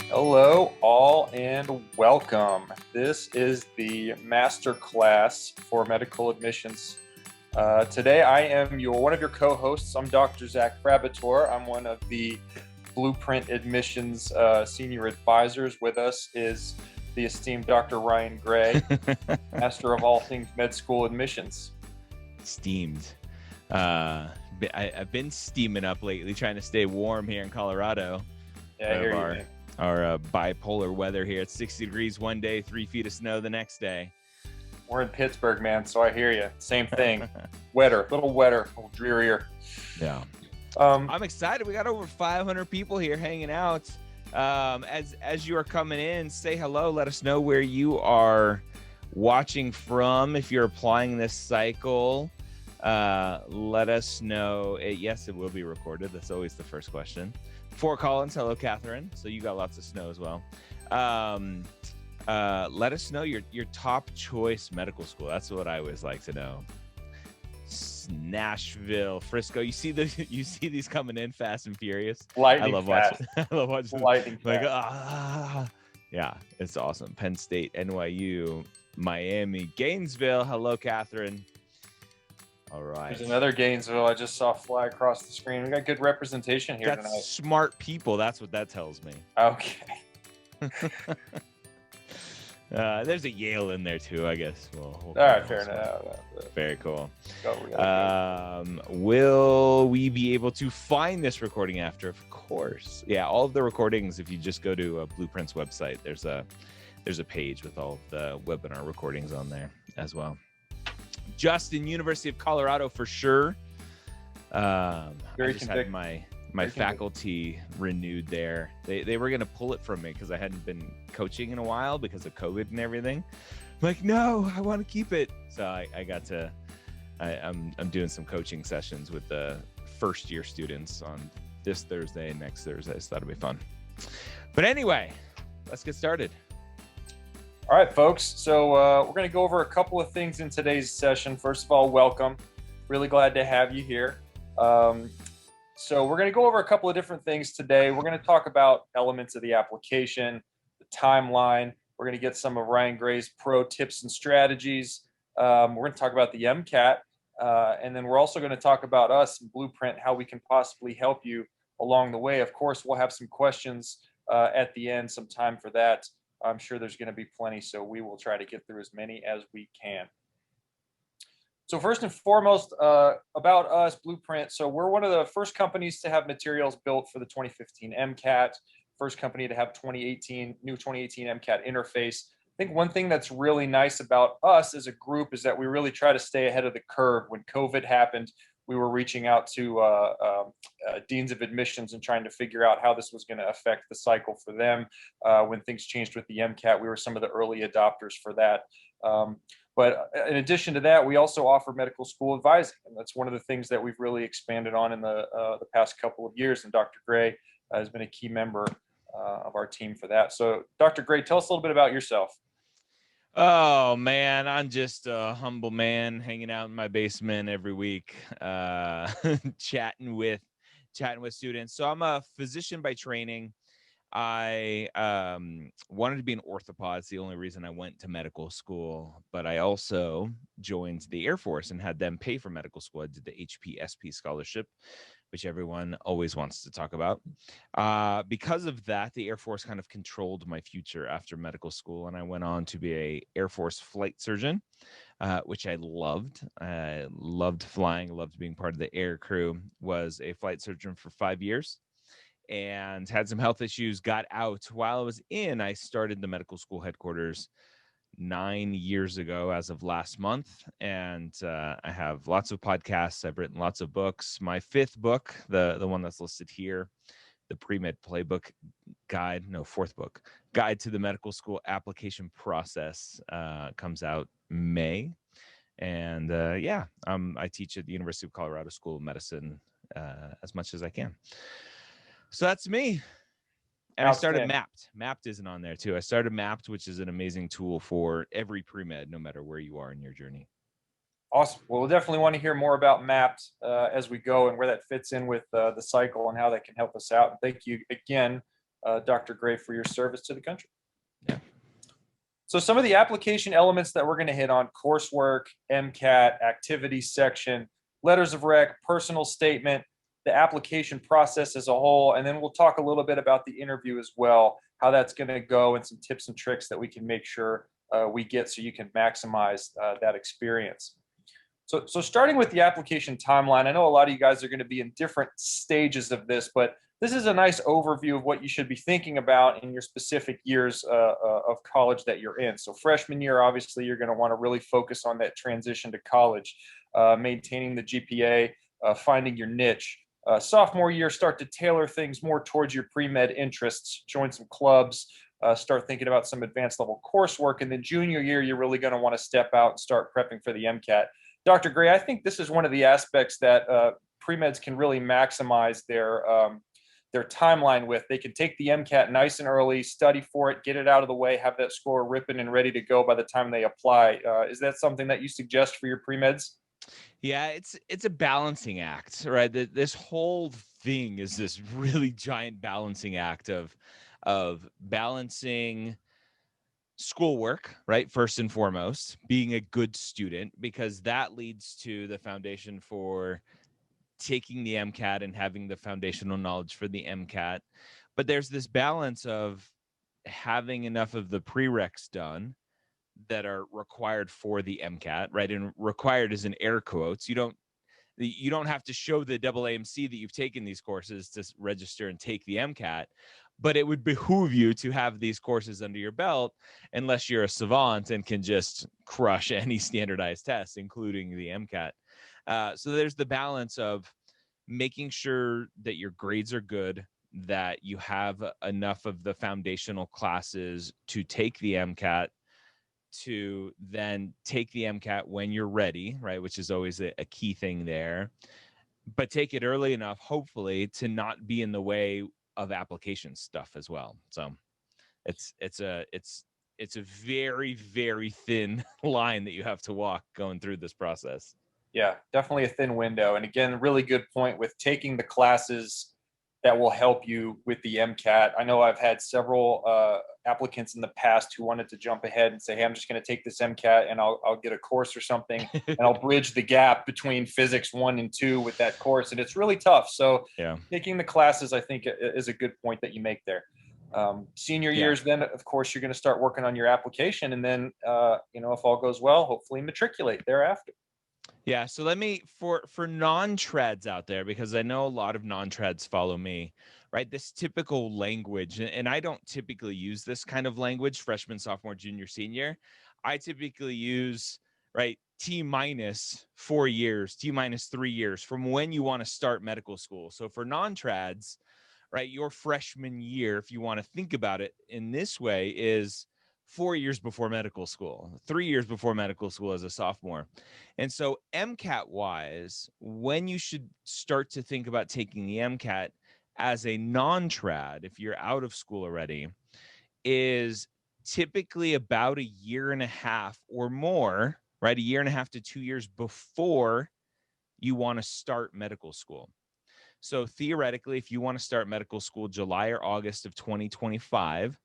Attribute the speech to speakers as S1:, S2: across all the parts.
S1: Hello, all, and welcome. This is the master class for medical admissions. Today, I am one of your co-hosts. I'm Dr. Zach Frabitore. I'm one of the Blueprint Admissions senior advisors. With us is the esteemed Dr. Ryan Gray, master of all things med school admissions.
S2: Steamed. I've been steaming up lately, trying to stay warm here in Colorado.
S1: Yeah, I hear you.
S2: Our bipolar weather here. It's 60 degrees one day, 3 feet of snow the next day.
S1: We're in Pittsburgh, man, so I hear you. Same thing. Wetter, a little wetter, a little drearier.
S2: Yeah. I'm excited. We got over 500 people here hanging out. As you are coming in, say hello. Let us know where you are watching from. If you're applying this cycle, let us know. Yes, it will be recorded. That's always the first question. Fort Collins, hello, Catherine. So you got lots of snow as well. Let us know your top choice medical school. That's what I always like to know. Nashville, Frisco. You see these coming in fast and furious.
S1: Lightning
S2: I love
S1: fast.
S2: watching. I love watching.
S1: Lightning
S2: like
S1: fast.
S2: Yeah, it's awesome. Penn State, NYU, Miami, Gainesville. Hello, Catherine. All right.
S1: There's another Gainesville I just saw fly across the screen. We got good representation here tonight.
S2: Smart people. That's what that tells me.
S1: Okay.
S2: There's a Yale in there too, I guess.
S1: All right, fair enough.
S2: Very cool. Will we be able to find this recording after? Of course. Yeah, all of the recordings. If you just go to Blueprint's website, there's a page with all of the webinar recordings on there as well. Justin, University of Colorado for sure. I just had my faculty renewed there. They were going to pull it from me because I hadn't been coaching in a while because of COVID and everything. I'm like, no, I want to keep it. So I'm doing some coaching sessions with the first year students on this Thursday and next Thursday. So that'll be fun. But anyway, let's get started.
S1: All right, folks. So we're going to go over a couple of things in today's session. First of all, welcome. Really glad to have you here. So we're going to go over a couple of different things today. We're going to talk about elements of the application, the timeline. We're going to get some of Ryan Gray's pro tips and strategies. We're going to talk about the MCAT. And then we're also going to talk about us and Blueprint, how we can possibly help you along the way. Of course, we'll have some questions at the end, some time for that. I'm sure there's going to be plenty, so we will try to get through as many as we can. So first and foremost, about us, Blueprint. So we're one of the first companies to have materials built for the 2015 MCAT, first company to have new 2018 MCAT interface. I think one thing that's really nice about us as a group is that we really try to stay ahead of the curve. When COVID happened, we were reaching out to deans of admissions and trying to figure out how this was going to affect the cycle for them. When things changed with the MCAT, we were some of the early adopters for that. But in addition to that, we also offer medical school advising, and that's one of the things that we've really expanded on in the past couple of years. And Dr. Gray has been a key member of our team for that. So, Dr. Gray, tell us a little bit about yourself.
S2: Oh man, I'm just a humble man hanging out in my basement every week, chatting with students. So I'm a physician by training. I wanted to be an orthopod. It's the only reason I went to medical school, but I also joined the Air Force and had them pay for medical school. I did the HPSP scholarship, which everyone always wants to talk about. Because of that, the Air Force kind of controlled my future after medical school, and I went on to be an Air Force flight surgeon, which I loved. I loved flying, loved being part of the air crew. Was a flight surgeon for 5 years and had some health issues, got out. While I was in, I started the medical school headquarters 9 years ago as of last month. And I have lots of podcasts. I've written lots of books. My fifth book, the one that's listed here, the pre-med playbook guide, fourth book, guide to the medical school application process, comes out May. And I teach at the University of Colorado School of Medicine as much as I can. So that's me. And I started Mapped. Mapped isn't on there too. I started Mapped, which is an amazing tool for every pre-med, no matter where you are in your journey.
S1: Awesome. Well, we'll definitely want to hear more about Mapped as we go and where that fits in with the cycle and how that can help us out. And thank you again Dr. Gray, for your service to the country.
S2: Yeah.
S1: So some of the application elements that we're going to hit on: coursework, MCAT, activities section, letters of rec, personal statement, the application process as a whole, and then we'll talk a little bit about the interview as well, how that's going to go, and some tips and tricks that we can make sure we get so you can maximize that experience. So starting with the application timeline, I know a lot of you guys are going to be in different stages of this, but this is a nice overview of what you should be thinking about in your specific years of college that you're in. So freshman year, obviously, you're going to want to really focus on that transition to college, maintaining the GPA, finding your niche. Sophomore year, start to tailor things more towards your pre-med interests, join some clubs, start thinking about some advanced level coursework. And then junior year, you're really going to want to step out and start prepping for the MCAT. Dr. Gray, I think this is one of the aspects that pre-meds can really maximize their timeline with. They can take the MCAT nice and early, study for it, get it out of the way, have that score ripping and ready to go by the time they apply. Is that something that you suggest for your pre-meds?
S2: Yeah, it's a balancing act, right? This whole thing is this really giant balancing act of balancing schoolwork, right? First and foremost, being a good student, because that leads to the foundation for taking the MCAT and having the foundational knowledge for the MCAT. But there's this balance of having enough of the prereqs done that are required for the MCAT, right? And required is in air quotes. You don't have to show the AAMC that you've taken these courses to register and take the MCAT, but it would behoove you to have these courses under your belt unless you're a savant and can just crush any standardized test, including the MCAT. So there's the balance of making sure that your grades are good, that you have enough of the foundational classes to take the MCAT, to then take the MCAT when you're ready, right? Which is always a key thing there. But take it early enough, hopefully, to not be in the way of application stuff as well. So it's a very, very thin line that you have to walk going through this process.
S1: Yeah, definitely a thin window. And again, really good point with taking the classes that will help you with the MCAT. I know I've had several applicants in the past who wanted to jump ahead and say, hey, I'm just going to take this MCAT and I'll get a course or something and I'll bridge the gap between physics 1 and 2 with that course. And it's really tough. So
S2: Yeah.
S1: taking the classes, I think, is a good point that you make there. Senior years, then, of course, you're going to start working on your application. And then, if all goes well, hopefully matriculate thereafter.
S2: Yeah, so let me for non-trads out there, because I know a lot of non-trads follow me, right? This typical language, and I don't typically use this kind of language, freshman, sophomore, junior, senior. I typically use, right, T minus 4 years, T minus 3 years from when you want to start medical school. So for non-trads, right, your freshman year, if you want to think about it in this way, is 4 years before medical school, 3 years before medical school as a sophomore. And so MCAT wise, when you should start to think about taking the MCAT as a non-trad, if you're out of school already, is typically about a year and a half or more, right? A year and a half to 2 years before you want to start medical school. So theoretically, if you want to start medical school July or August of 2025,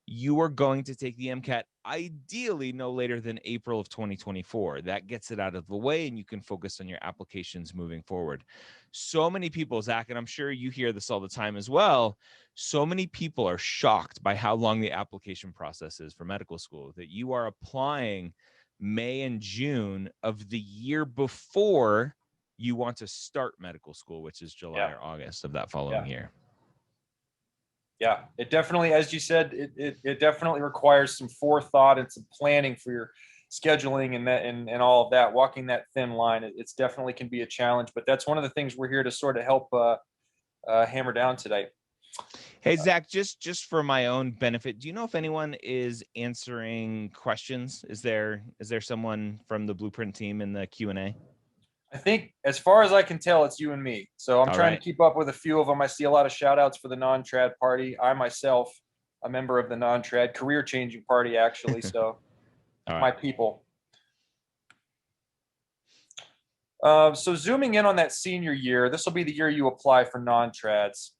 S2: you are going to take the MCAT ideally no later than April of 2024. That gets it out of the way and you can focus on your applications moving forward. So many people, Zach, and I'm sure you hear this all the time as well, so many people are shocked by how long the application process is for medical school, that you are applying May and June of the year before you want to start medical school, which is July or August of that following year.
S1: Yeah, it definitely, as you said, it definitely requires some forethought and some planning for your scheduling and that and all of that. Walking that thin line, it's definitely can be a challenge, but that's one of the things we're here to sort of help hammer down today.
S2: Hey, Zach, just for my own benefit, do you know if anyone is answering questions? Is there someone from the Blueprint team in the Q&A?
S1: I think as far as I can tell, it's you and me. So I'm trying to keep up with a few of them. I see a lot of shout outs for the non-trad party. I myself, a member of the non-trad career changing party, actually. So my people. So zooming in on that senior year, this will be the year you apply for non-trads.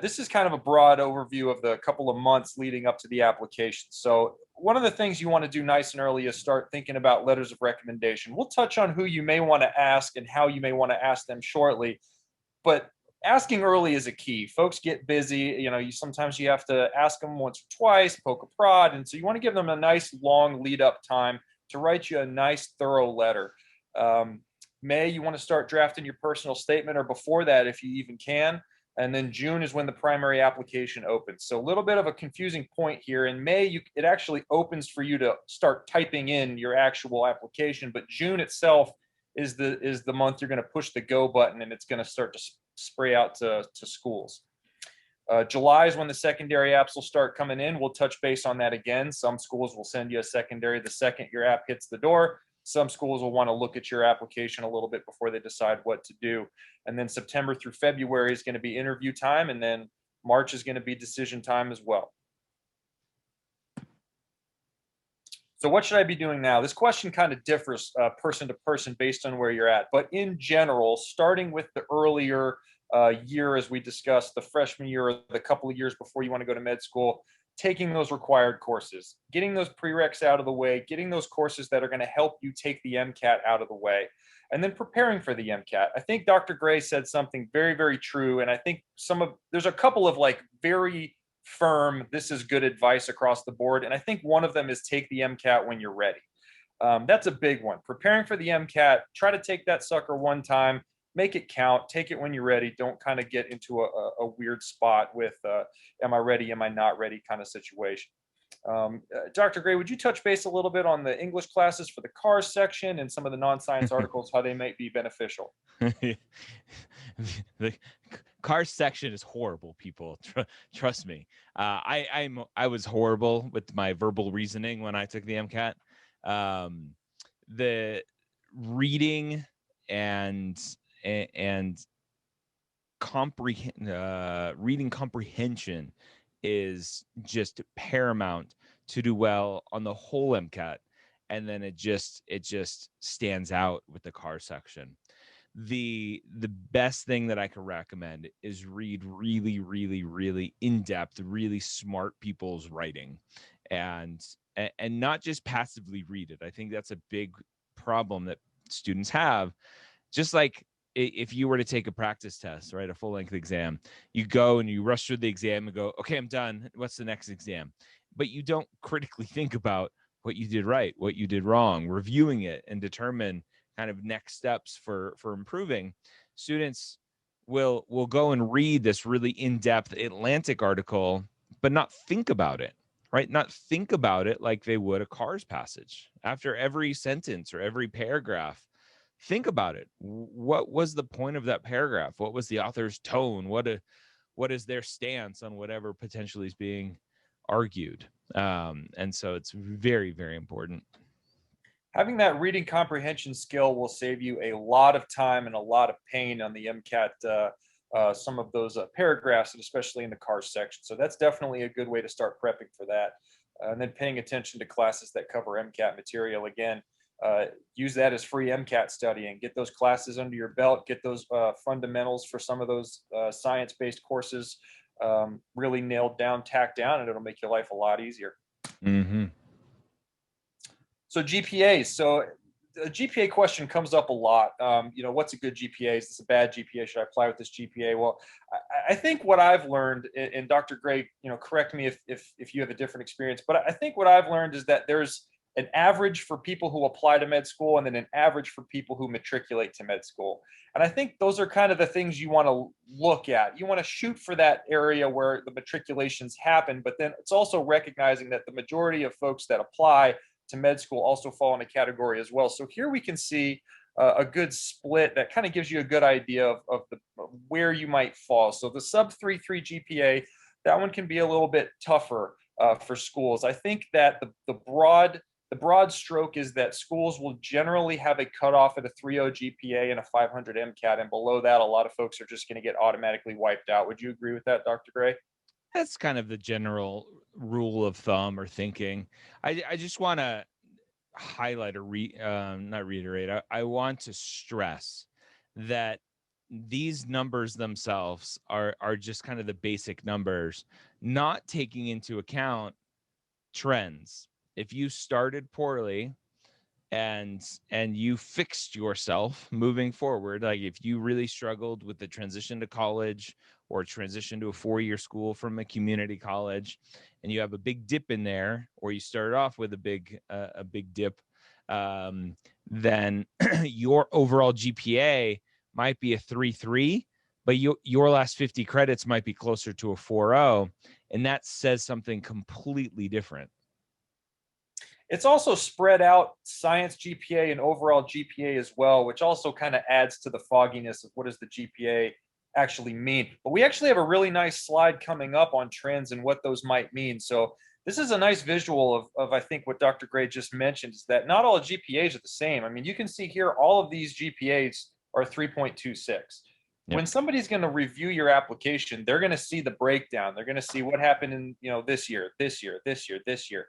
S1: This is kind of a broad overview of the couple of months leading up to the application. So one of the things you want to do nice and early is start thinking about letters of recommendation. We'll touch on who you may want to ask and how you may want to ask them shortly, but asking early is a key. Folks get busy. Sometimes you have to ask them once or twice, poke a prod. And so you want to give them a nice long lead up time to write you a nice thorough letter. May, you want to start drafting your personal statement, or before that if you even can. And then June is when the primary application opens. So a little bit of a confusing point here. In May, it actually opens for you to start typing in your actual application, but June itself is the month you're going to push the go button, and it's going to start to spray out to schools. July is when the secondary apps will start coming in. We'll touch base on that again. Some schools will send you a secondary the second your app hits the door. Some schools will want to look at your application a little bit before they decide what to do. And then September through February is going to be interview time, and then March is going to be decision time as well. So what should I be doing now? This question kind of differs person to person based on where you're at. But in general, starting with the earlier year, as we discussed, the freshman year or the couple of years before you want to go to med school, taking those required courses, getting those prereqs out of the way, getting those courses that are going to help you take the MCAT out of the way, and then preparing for the MCAT. I think Dr. Gray said something very, very true. And I think there's a couple of very firm, this is good advice across the board. And I think one of them is take the MCAT when you're ready. That's a big one. Preparing for the MCAT, try to take that sucker one time, make it count, take it when you're ready. Don't kind of get into a weird spot with am I ready, am I not ready kind of situation. Dr. Gray, would you touch base a little bit on the English classes for the cars section and some of the non-science articles, how they might be beneficial?
S2: The car section is horrible, people. Trust me. I was horrible with my verbal reasoning when I took the MCAT. The reading and reading comprehension is just paramount to do well on the whole MCAT, and then it just stands out with the car section. The best thing that I can recommend is read really, really, really in-depth, really smart people's writing, and not just passively read it. I think that's a big problem that students have. Just like if you were to take a practice test, right, a full-length exam, you go and you rush through the exam and go, okay, I'm done. What's the next exam? But you don't critically think about what you did right, what you did wrong, reviewing it and determine kind of next steps for improving. Students will go and read this really in-depth Atlantic article, but not think about it, right? Not think about it like they would a CARS passage. After every sentence or every paragraph, think about it. What was the point of that paragraph? What was the author's tone? What is their stance on whatever potentially is being argued? And so it's very, very important.
S1: Having that reading comprehension skill will save you a lot of time and a lot of pain on the MCAT, some of those paragraphs, and especially in the CARS section. So that's definitely a good way to start prepping for that. And then paying attention to classes that cover MCAT material. Again, use that as free MCAT studying. Get those classes under your belt. Get those fundamentals for some of those science-based courses really nailed down, tacked down, and it'll make your life a lot easier.
S2: Mm-hmm.
S1: So GPAs. So a GPA question comes up a lot. What's a good GPA? Is this a bad GPA? Should I apply with this GPA? Well, I think what I've learned, and Dr. Gray, correct me if you have a different experience, but I think what I've learned is that there's an average for people who apply to med school and then an average for people who matriculate to med school. And I think those are kind of the things you want to look at. You want to shoot for that area where the matriculations happen, but then it's also recognizing that the majority of folks that apply to med school also fall in a category as well. So here we can see a good split that kind of gives you a good idea of where you might fall. So the sub 3.3 GPA, that one can be a little bit tougher for schools. I think that the broad stroke is that schools will generally have a cutoff at a 3.0 GPA and a 500 MCAT, and below that, a lot of folks are just going to get automatically wiped out. Would you agree with that, Dr. Gray?
S2: That's kind of the general rule of thumb or thinking. I just want to highlight or not reiterate. I want to stress that these numbers themselves are just kind of the basic numbers, not taking into account trends. If you started poorly and you fixed yourself moving forward, like if you really struggled with the transition to college or transition to a 4-year school from a community college, and you have a big dip in there, or you started off with a big dip, then your overall GPA might be a 3.3, but your last 50 credits might be closer to a 4.0, and that says something completely different.
S1: It's also spread out science GPA and overall GPA as well, which also kind of adds to the fogginess of what does the GPA actually mean. But we actually have a really nice slide coming up on trends and what those might mean. So this is a nice visual of I think what Dr. Gray just mentioned, is that not all GPAs are the same. I mean, you can see here all of these GPAs are 3.26.
S2: Yep.
S1: When somebody's going to review your application, they're going to see the breakdown. They're going to see what happened in, this year, this year, this year, this year.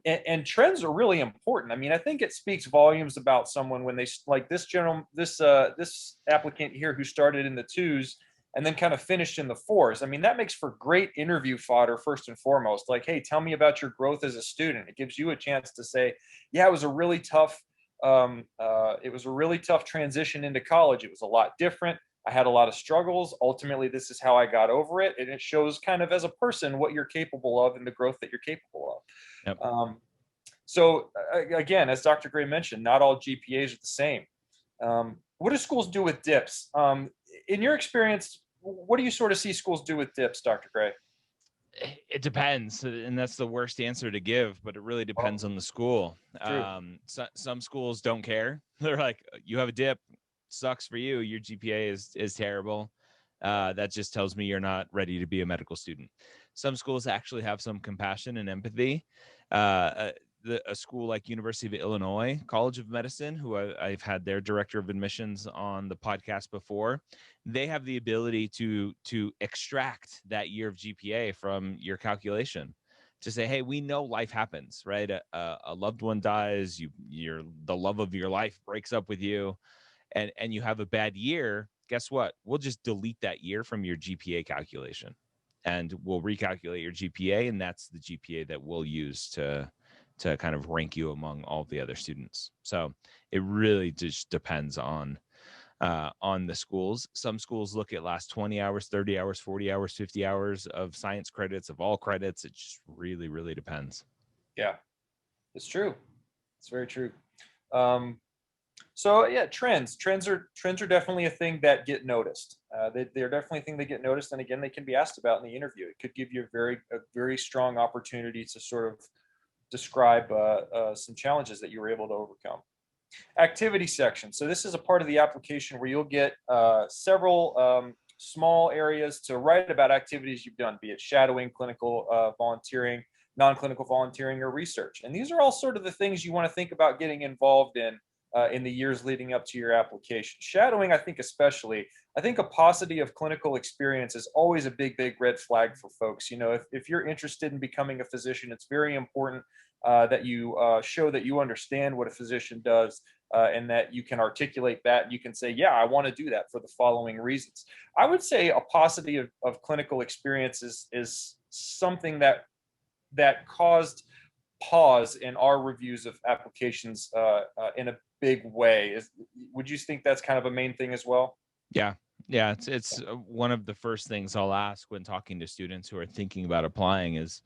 S1: And trends are really important. I mean, I think it speaks volumes about someone when they, like this applicant here who started in the 2s and then kind of finished in the 4s. I mean, that makes for great interview fodder first and foremost. Like, hey, tell me about your growth as a student. It gives you a chance to say, yeah, it was a really tough transition into college. It was a lot different. I had a lot of struggles. Ultimately, this is how I got over it. And it shows kind of as a person what you're capable of and the growth that you're capable of.
S2: Yep.
S1: So again, as Dr. Gray mentioned, not all GPAs are the same. What do schools do with dips? In your experience, what do you sort of see schools do with dips, Dr. Gray?
S2: It depends, and that's the worst answer to give, but it really depends on the school. Some schools don't care. They're like, you have a dip, sucks for you. Your GPA is terrible. That just tells me you're not ready to be a medical student. Some schools actually have some compassion and empathy. A school like University of Illinois College of Medicine, who I've had their director of admissions on the podcast before, they have the ability to extract that year of GPA from your calculation, to say, hey, we know life happens, right? A loved one dies, the love of your life breaks up with you, and you have a bad year. Guess what? We'll just delete that year from your GPA calculation, and we'll recalculate your GPA, and that's the GPA that we'll use to kind of rank you among all the other students. So it really just depends on the schools. Some schools look at last 20 hours, 30 hours, 40 hours, 50 hours of science credits, of all credits. It just really, really depends.
S1: Yeah, it's true. It's very true. So yeah, trends are definitely a thing that get noticed. They're definitely a thing that get noticed, and again, they can be asked about in the interview. It could give you a very strong opportunity to sort of describe some challenges that you were able to overcome. Activity section. So this is a part of the application where you'll get several small areas to write about activities you've done, be it shadowing, clinical volunteering, non-clinical volunteering, or research. And these are all sort of the things you want to think about getting involved in the years leading up to your application. Shadowing, I think especially, I think a paucity of clinical experience is always a big red flag for folks. If you're interested in becoming a physician, it's very important that you show that you understand what a physician does, and that you can articulate that, and you can say, yeah, I want to do that for the following reasons. I would say a paucity of clinical experience is something that caused pause in our reviews of applications in a big way. Would you think that's kind of a main thing as well?
S2: Yeah. It's one of the first things I'll ask when talking to students who are thinking about applying is,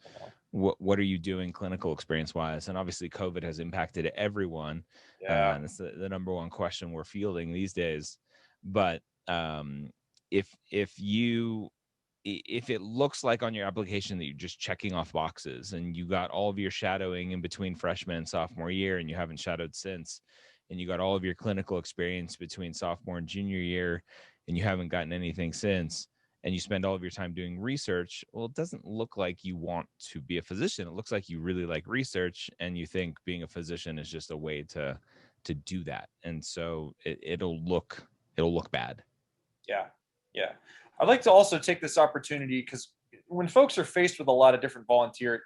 S2: what are you doing clinical experience wise? And obviously COVID has impacted everyone.
S1: Yeah.
S2: And it's the number one question we're fielding these days. But if it looks like on your application that you're just checking off boxes, and you got all of your shadowing in between freshman and sophomore year, and you haven't shadowed since, and you got all of your clinical experience between sophomore and junior year, and you haven't gotten anything since, and you spend all of your time doing research, well, it doesn't look like you want to be a physician. It looks like you really like research, and you think being a physician is just a way to do that. And so it'll look bad.
S1: Yeah. I'd like to also take this opportunity, because when folks are faced with a lot of different volunteer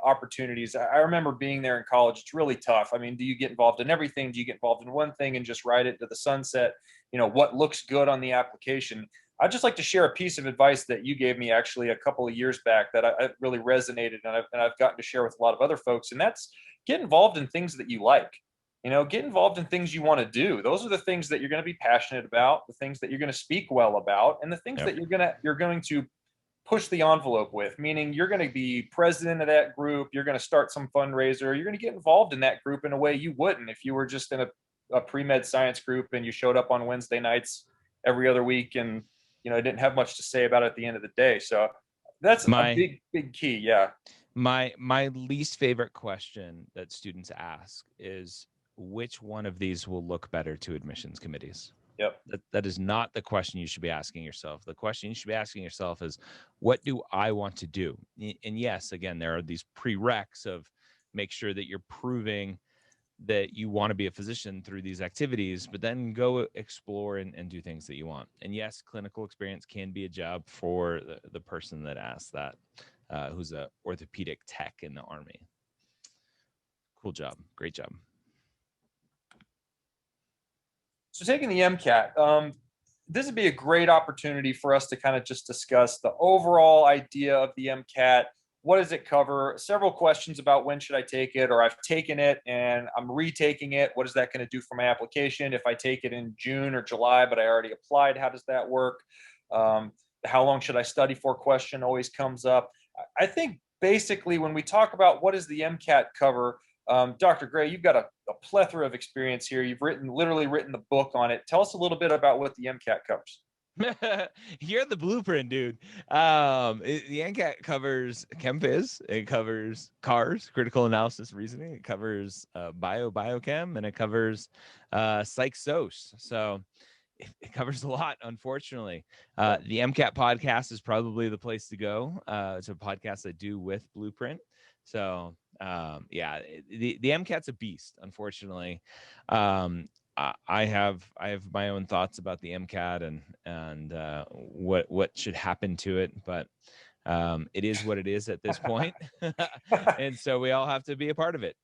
S1: opportunities, I remember being there in college. It's really tough. I mean, do you get involved in everything? Do you get involved in one thing and just ride it to the sunset? what looks good on the application. I'd just like to share a piece of advice that you gave me actually a couple of years back that I really resonated, and I've gotten to share with a lot of other folks, and that's get involved in things that you like. Get involved in things you want to do. Those are the things that you're going to be passionate about, the things that you're going to speak well about, and the things
S2: Yep.
S1: that you're going to push the envelope with, meaning you're going to be president of that group, you're going to start some fundraiser, you're going to get involved in that group in a way you wouldn't if you were just in a pre-med science group and you showed up on Wednesday nights every other week and didn't have much to say about it at the end of the day. So that's a
S2: My
S1: big key. Yeah.
S2: my least favorite question that students ask is, which one of these will look better to admissions committees?
S1: Yep.
S2: That is not the question you should be asking yourself. The question you should be asking yourself is, what do I want to do? And yes, again, there are these prereqs of make sure that you're proving that you want to be a physician through these activities, but then go explore and do things that you want. And yes, clinical experience can be a job for the person that asks that, who's a orthopedic tech in the Army. Cool job. Great job.
S1: So taking the MCAT, this would be a great opportunity for us to kind of just discuss the overall idea of the MCAT. What does it cover? Several questions about when should I take it, or I've taken it and I'm retaking it. What is that going to do for my application? If I take it in June or July, but I already applied, how does that work? How long should I study for question always comes up. I think basically when we talk about what does the MCAT cover, Dr. Gray, you've got a plethora of experience here. You've literally written the book on it. Tell us a little bit about what the MCAT covers.
S2: You're the blueprint, dude. The ANCAT covers ChemPhys, it covers CARS, critical analysis reasoning, it covers biochem, and it covers psych soc. So it covers a lot, unfortunately. The MCAT podcast is probably the place to go. It's a podcast I do with Blueprint. So yeah, the MCAT's a beast, unfortunately. I have my own thoughts about the MCAT and what should happen to it, but it is what it is at this point. And so we all have to be a part of it.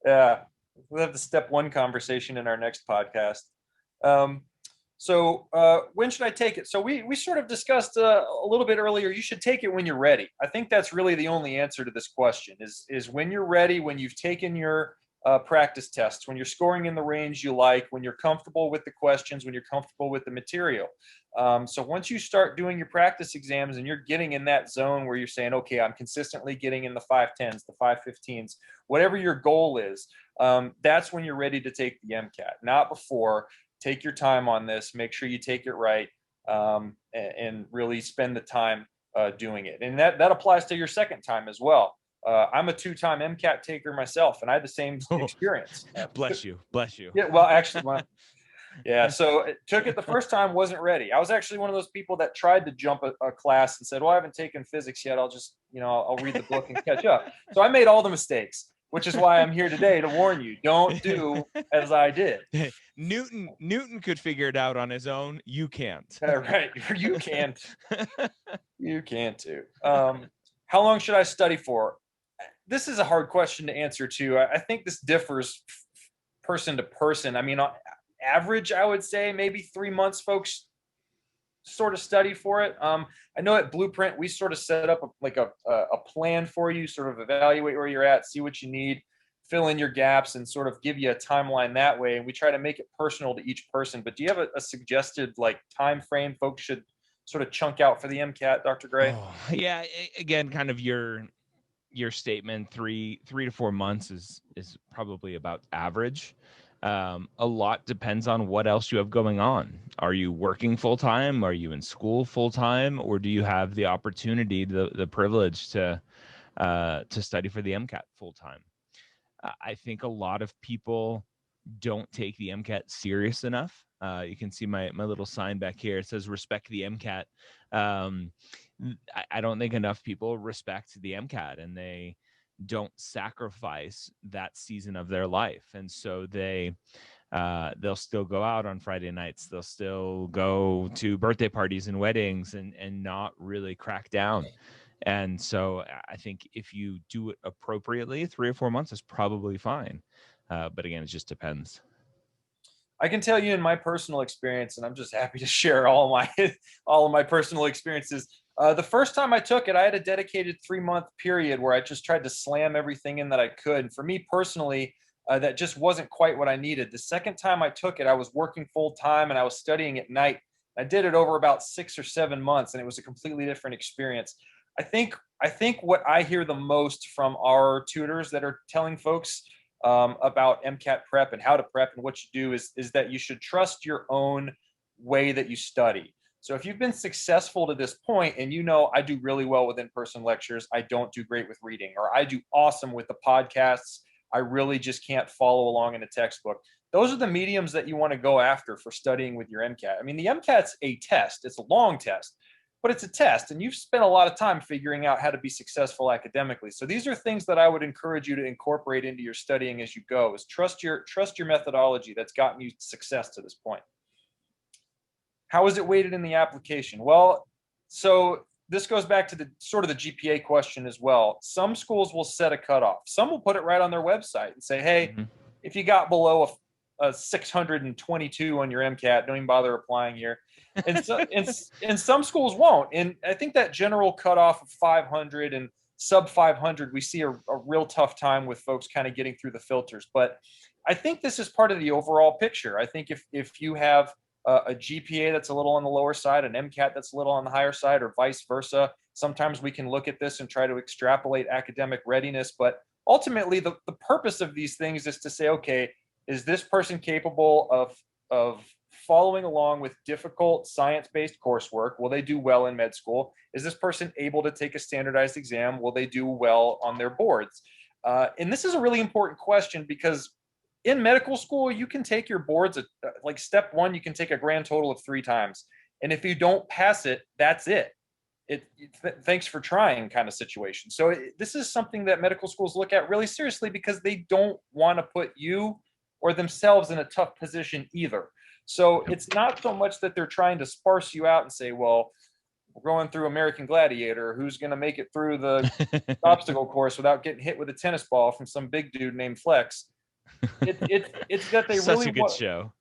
S1: Yeah, we'll have the step one conversation in our next podcast. So when should I take it? So we sort of discussed a little bit earlier. You should take it when you're ready. I think that's really the only answer to this question is when you're ready, when you've taken your practice tests, when you're scoring in the range you like, when you're comfortable with the questions, when you're comfortable with the material. So once you start doing your practice exams and you're getting in that zone where you're saying, okay, I'm consistently getting in the 510s, the 515s, whatever your goal is, that's when you're ready to take the MCAT, not before. Take your time on this, make sure you take it right, and really spend the time doing it. And that applies to your second time as well. I'm a 2-time MCAT taker myself, and I had the same experience.
S2: Bless you.
S1: Yeah, well, actually, yeah. So it took it the first time, wasn't ready. I was actually one of those people that tried to jump a class and said, "Well, I haven't taken physics yet. I'll just, I'll read the book and catch up." So I made all the mistakes, which is why I'm here today to warn you: don't do as I did.
S2: Newton could figure it out on his own. You can't.
S1: Right? You can't. You can't too. How long should I study for? This is a hard question to answer too. I think this differs person to person. I mean, on average, I would say maybe 3 months folks sort of study for it. I know at Blueprint, we sort of set up a plan for you, sort of evaluate where you're at, see what you need, fill in your gaps, and sort of give you a timeline that way. And we try to make it personal to each person. But do you have a suggested time frame folks should sort of chunk out for the MCAT, Dr. Gray?
S2: Oh, yeah, again, kind of your statement, 3 to 4 months is probably about average. A lot depends on what else you have going on. Are you working full time? Are you in school full time? Or do you have the opportunity, the privilege to study for the MCAT full time? I think a lot of people don't take the MCAT serious enough. You can see my little sign back here. It says respect the MCAT. I don't think enough people respect the MCAT, and they don't sacrifice that season of their life. And so they'll still go out on Friday nights. They'll still go to birthday parties and weddings and not really crack down. And so I think if you do it appropriately, 3 or 4 months is probably fine. But again, it just depends.
S1: I can tell you in my personal experience, and I'm just happy to share all of my all of my personal experiences. The first time I took it, I had a dedicated 3-month period where I just tried to slam everything in that I could. And for me personally, that just wasn't quite what I needed. The second time I took it, I was working full time and I was studying at night. I did it over about 6 or 7 months, and it was a completely different experience. I think what I hear the most from our tutors that are telling folks about MCAT prep and how to prep and what you do is that you should trust your own way that you study. So if you've been successful to this point and you know I do really well with in-person lectures, I don't do great with reading, or I do awesome with the podcasts, I really just can't follow along in a textbook. Those are the mediums that you want to go after for studying with your MCAT. I mean, the MCAT's a test. It's a long test, but it's a test, and you've spent a lot of time figuring out how to be successful academically. So these are things that I would encourage you to incorporate into your studying as you go, is trust your methodology that's gotten you success to this point. How is it weighted in the application? Well, so this goes back to the sort of the GPA question as well. Some schools will set a cutoff. Some will put it right on their website and say, hey, if you got below a 622 on your MCAT, don't even bother applying here. And so, and some schools won't. And I think that general cutoff of 500 and sub 500, we see a real tough time with folks kind of getting through the filters. But I think this is part of the overall picture. I think if you have a GPA that's a little on the lower side, an MCAT that's a little on the higher side, or vice versa, sometimes we can look at this and try to extrapolate academic readiness. But ultimately, the purpose of these things is to say, okay, is this person capable of following along with difficult science-based coursework? Will they do well in med school? Is this person able to take a standardized exam? Will they do well on their boards? And this is a really important question, because in medical school, you can take your boards, like step one, you can take a grand total of 3 times. And if you don't pass it, that's it. Thanks for trying kind of situation. So this is something that medical schools look at really seriously, because they don't want to put you or themselves in a tough position either. So it's not so much that they're trying to sparse you out and say, well, we're going through American Gladiator, who's going to make it through the obstacle course without getting hit with a tennis ball from some big dude named Flex. It's that they
S2: Such
S1: really
S2: a good show.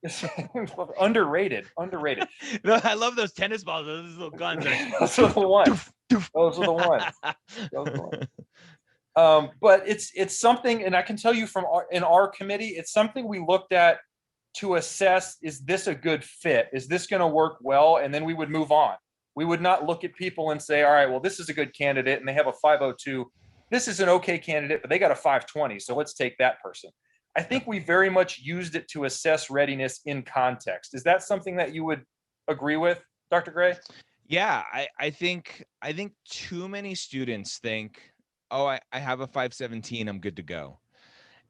S1: underrated.
S2: No, I love those tennis balls, those little guns.
S1: Those are the ones. Those are the ones. But it's something, and I can tell you from in our committee, it's something we looked at to assess, is this a good fit? Is this going to work well? And then we would move on. We would not look at people and say, all right, well, this is a good candidate and they have a 502. This is an okay candidate, but they got a 520. So let's take that person. I think we very much used it to assess readiness in context. Is that something that you would agree with, Dr. Gray?
S2: Yeah, I think too many students think, oh, I have a 517, I'm good to go.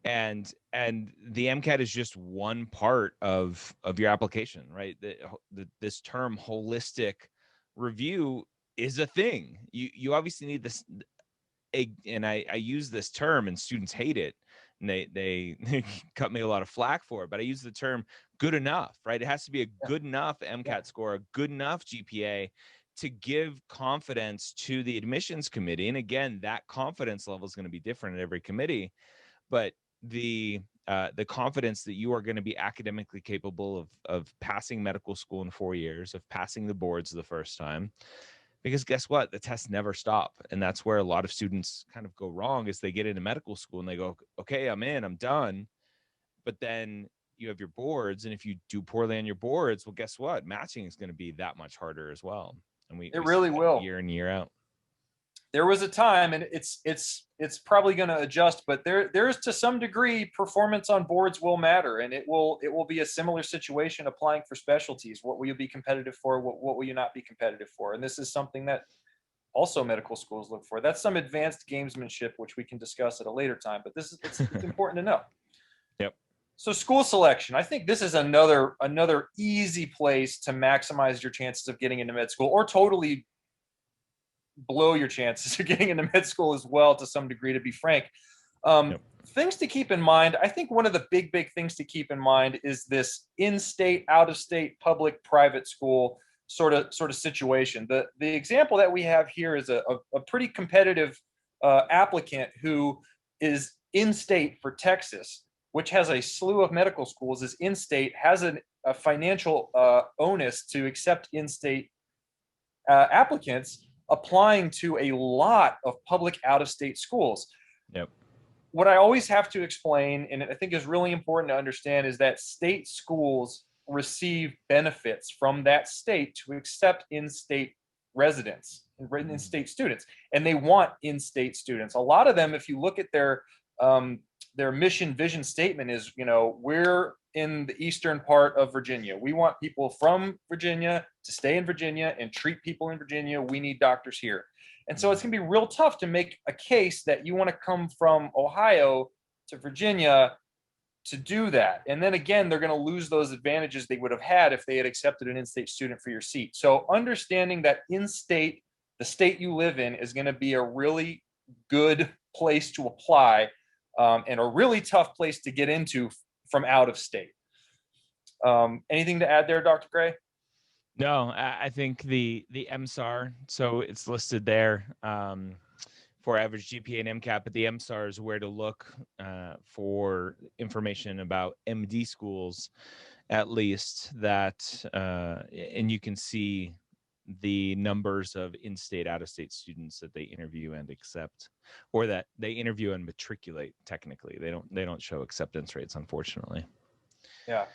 S2: And the MCAT is just one part of your application, right? This term holistic review is a thing. You obviously need this, and I use this term and students hate it. And they cut me a lot of flack for it, but I use the term good enough, right? It has to be a good enough MCAT score, a good enough GPA to give confidence to the admissions committee. And again, that confidence level is going to be different at every committee, but the confidence that you are going to be academically capable of passing medical school in 4 years, of passing the boards the first time. Because guess what? The tests never stop. And that's where a lot of students kind of go wrong, is they get into medical school and they go, okay, I'm in, I'm done. But then you have your boards. And if you do poorly on your boards, well, guess what? Matching is going to be that much harder as well. And we
S1: really will,
S2: year in, year out.
S1: There was a time, and it's probably going to adjust, but there's to some degree performance on boards will matter, and it will be a similar situation applying for specialties. What will you be competitive for? What will you not be competitive for? And this is something that also medical schools look for. That's some advanced gamesmanship, which we can discuss at a later time, but it's important to know.
S2: Yep.
S1: So school selection, I think this is another easy place to maximize your chances of getting into med school, or totally blow your chances of getting into med school as well, to some degree, to be frank. Things to keep in mind. I think one of the big things to keep in mind is this in-state, out-of-state, public, private school sort of situation. The example that we have here is a pretty competitive applicant who is in-state for Texas. which has a slew of medical schools, is in-state has a financial onus to accept in-state applicants applying to a lot of public out-of-state schools.
S2: Yep.
S1: What I always have to explain, and I think is really important to understand, is that state schools receive benefits from that state to accept in-state residents and in-state students, and they want in-state students. A lot of them, if you look at their mission vision statement, is, we're in the eastern part of Virginia. We want people from Virginia to stay in Virginia and treat people in Virginia. We need doctors here. And so it's going to be real tough to make a case that you want to come from Ohio to Virginia to do that. And then again, they're going to lose those advantages they would have had if they had accepted an in-state student for your seat. So understanding that in-state, the state you live in, is going to be a really good place to apply, and a really tough place to get into from out of state. Anything to add there, Dr. Gray?
S2: No, I think the MSAR, so it's listed there for average GPA and MCAT, but the MSAR is where to look for information about MD schools, at least, that, and you can see the numbers of in-state, out-of-state students that they interview and accept, or that they interview and matriculate. Technically, they don't show acceptance rates, unfortunately.
S1: Yeah.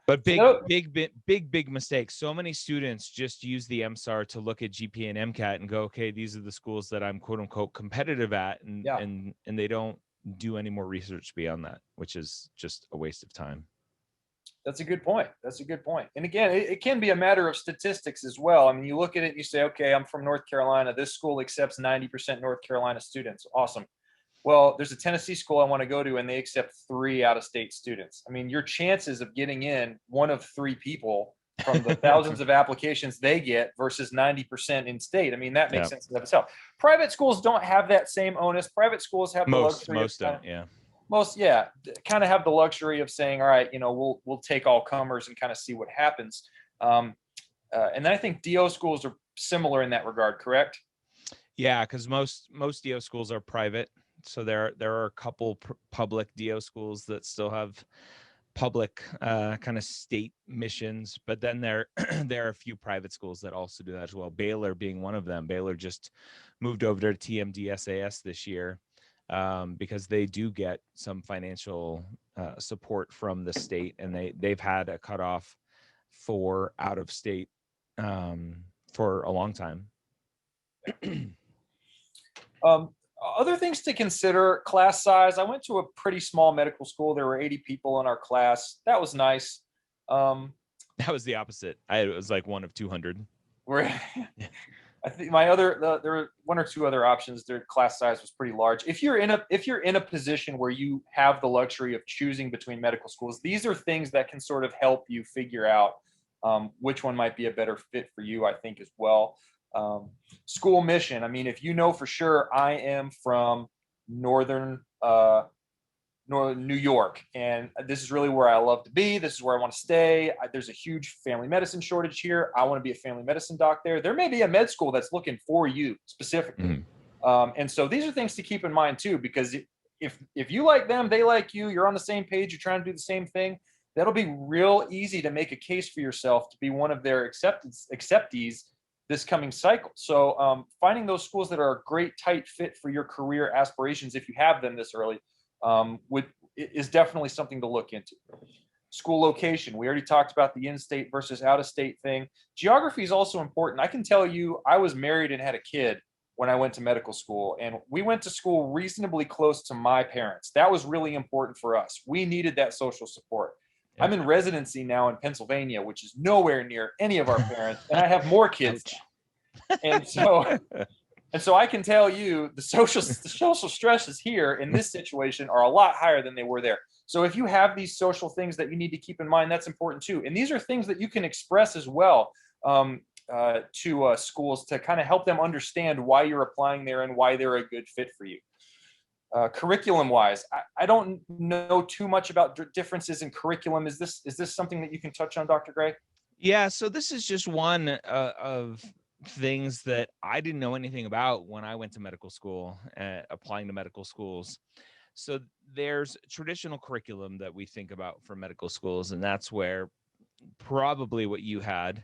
S2: But big mistake. So many students just use the MSAR to look at GPA and MCAT and go, okay, these are the schools that I'm quote unquote competitive at, and they don't do any more research beyond that, which is just a waste of time.
S1: That's a good point. And again, it can be a matter of statistics as well. I mean, you look at it and you say, okay, I'm from North Carolina. This school accepts 90% North Carolina students. Awesome. Well, there's a Tennessee school I want to go to, and they accept 3 out-of-state students. I mean, your chances of getting in one of 3 people from the thousands of applications they get versus 90% in state. I mean, that makes sense in itself. Private schools don't have that same onus. Private schools have the luxury.
S2: Most don't, yeah.
S1: Most, kind of have the luxury of saying, all right, we'll take all comers and kind of see what happens. And then I think DO schools are similar in that regard, correct?
S2: Yeah, because most DO schools are private. So there are a couple public DO schools that still have public kind of state missions, but then there are a few private schools that also do that as well. Baylor being one of them. Baylor just moved over to TMDAS this year because they do get some financial support from the state, and they've had a cutoff for out of state for a long time.
S1: Other things to consider: class size. I went to a pretty small medical school. There were 80 people in our class. That was nice.
S2: That was the opposite. It was like one of 200.
S1: I think there were 1 or 2 other options. Their class size was pretty large. If you're in a position where you have the luxury of choosing between medical schools, these are things that can sort of help you figure out which one might be a better fit for you, I think, as well. School mission. I mean, if you know for sure I am from northern New York, and this is really where I love to be. This is where I want to stay. There's a huge family medicine shortage here. I want to be a family medicine doc there. There may be a med school that's looking for you specifically. And so these are things to keep in mind too, because if you like them, they like you, you're on the same page, you're trying to do the same thing, that'll be real easy to make a case for yourself to be one of their acceptees this coming cycle. So finding those schools that are a great tight fit for your career aspirations, if you have them this early, is definitely something to look into. School location. We already talked about the in-state versus out-of-state thing. Geography is also important. I can tell you, I was married and had a kid when I went to medical school, and we went to school reasonably close to my parents. That was really important for us. We needed that social support. I'm in residency now in Pennsylvania, which is nowhere near any of our parents, and I have more kids. And so I can tell you the social stresses here in this situation are a lot higher than they were there. So if you have these social things that you need to keep in mind, that's important too. And these are things that you can express as well to schools to kind of help them understand why you're applying there and why they're a good fit for you. Curriculum wise, I don't know too much about differences in curriculum. Is this something that you can touch on, Dr. Gray?
S2: Yeah, so this is just one of things that I didn't know anything about when I went to medical school, applying to medical schools. So there's traditional curriculum that we think about for medical schools, and that's where probably what you had,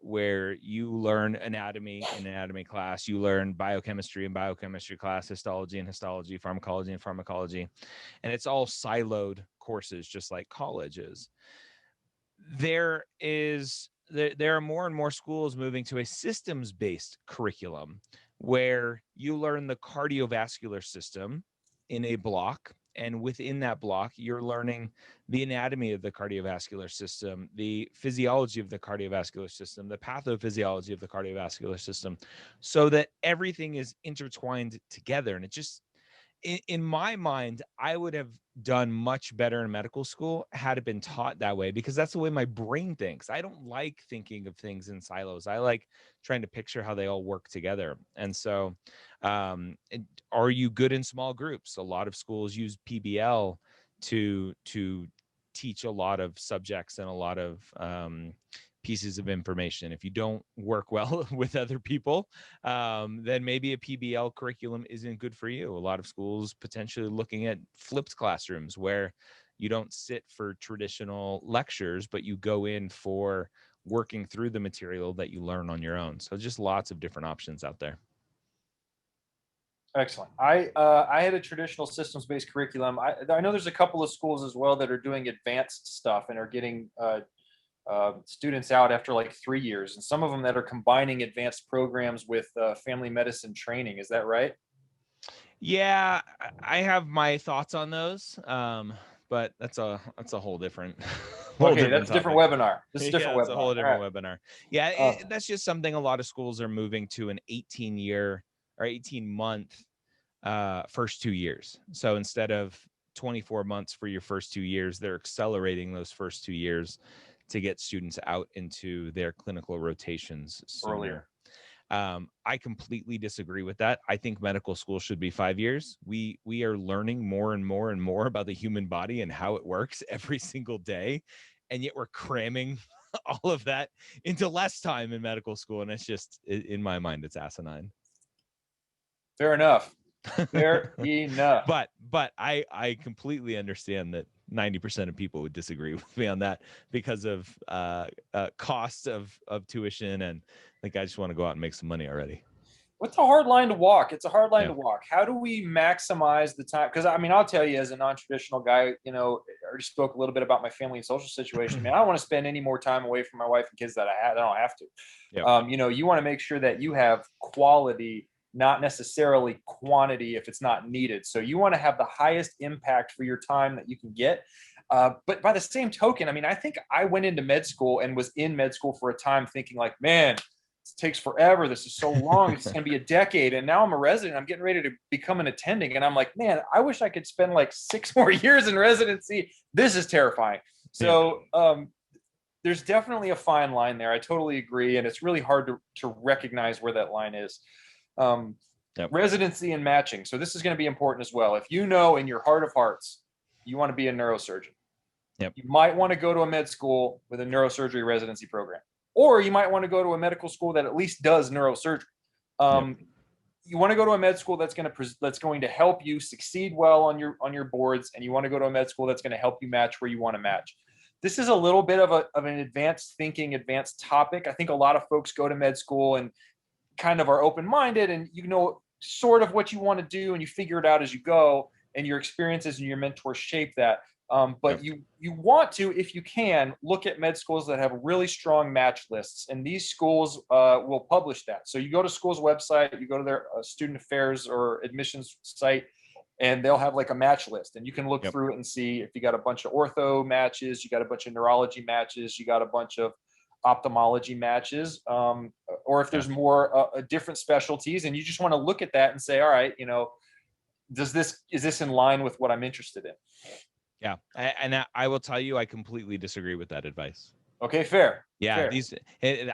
S2: where you learn anatomy in anatomy class, you learn biochemistry in biochemistry class, histology and histology, pharmacology and pharmacology, and it's all siloed courses, just like college is. There are more and more schools moving to a systems-based curriculum where you learn the cardiovascular system in a block, and within that block you're learning the anatomy of the cardiovascular system, the physiology of the cardiovascular system, the pathophysiology of the cardiovascular system, so that everything is intertwined together. And it just, in my mind, I would have done much better in medical school had it been taught that way, because that's the way my brain thinks. I don't like thinking of things in silos. I like trying to picture how they all work together. And so, are you good in small groups? A lot of schools use PBL to teach a lot of subjects and a lot of pieces of information. If you don't work well with other people, then maybe a PBL curriculum isn't good for you. A lot of schools potentially looking at flipped classrooms where you don't sit for traditional lectures, but you go in for working through the material that you learn on your own. So just lots of different options out there.
S1: Excellent. I had a traditional systems-based curriculum. I know there's a couple of schools as well that are doing advanced stuff and are getting students out after like 3 years, and some of them that are combining advanced programs with family medicine training. Is that right?
S2: Yeah, I have my thoughts on those, but that's a whole different whole
S1: Okay,
S2: different
S1: that's a different
S2: topic.
S1: webinar. This is a different
S2: Yeah, it's a
S1: webinar.
S2: whole
S1: All
S2: different
S1: right.
S2: webinar. Yeah,
S1: Uh,
S2: that's just something a lot of schools are moving to an 18-year or 18-month first 2 years. So instead of 24 months for your first 2 years, they're accelerating those first 2 years to get students out into their clinical rotations sooner.
S1: earlier.
S2: I completely disagree with that. I think medical school should be 5 years. We are learning more and more and more about the human body and how it works every single day, and yet we're cramming all of that into less time in medical school, and it's just, in my mind, it's asinine.
S1: Fair enough. Fair enough.
S2: But I completely understand that 90% of people would disagree with me on that because of costs of tuition, and like, I just want to go out and make some money already.
S1: What's a hard line to walk? It's a hard line
S2: Yeah.
S1: to walk. How do we maximize the time? Because I mean, I'll tell you, as a non-traditional guy, I already spoke a little bit about my family and social situation. Man, I don't want to spend any more time away from my wife and kids that I have. I don't have to.
S2: Yeah.
S1: You want to make sure that you have quality, not necessarily quantity if it's not needed. So you want to have the highest impact for your time that you can get. But by the same token, I mean, I think I went into med school and was in med school for a time thinking like, man, this takes forever. This is so long. It's going to be a decade. And now I'm a resident. I'm getting ready to become an attending. And I'm like, man, I wish I could spend like 6 more years in residency. This is terrifying. So there's definitely a fine line there. I totally agree. And it's really hard to recognize where that line is. Residency and matching. So this is going to be important as well. If you know in your heart of hearts, you want to be a neurosurgeon, you might want to go to a med school with a neurosurgery residency program, or you might want to go to a medical school that at least does neurosurgery. You want to go to a med school that's going to help you succeed well on your boards, and you want to go to a med school that's going to help you match where you want to match. This is a little bit of an advanced thinking, advanced topic. I think a lot of folks go to med school and kind of are open-minded, and sort of what you want to do, and you figure it out as you go, and your experiences and your mentors shape that. But you want to, if you can, look at med schools that have really strong match lists, and these schools will publish that. So you go to school's website, you go to their student affairs or admissions site, and they'll have like a match list, and you can look through it and see if you got a bunch of ortho matches, you got a bunch of neurology matches, you got a bunch of ophthalmology matches, or if there's more different specialties, and you just want to look at that and say, all right, is this in line with what I'm interested in?
S2: Yeah. And I will tell you, I completely disagree with that advice.
S1: Okay, fair.
S2: Yeah.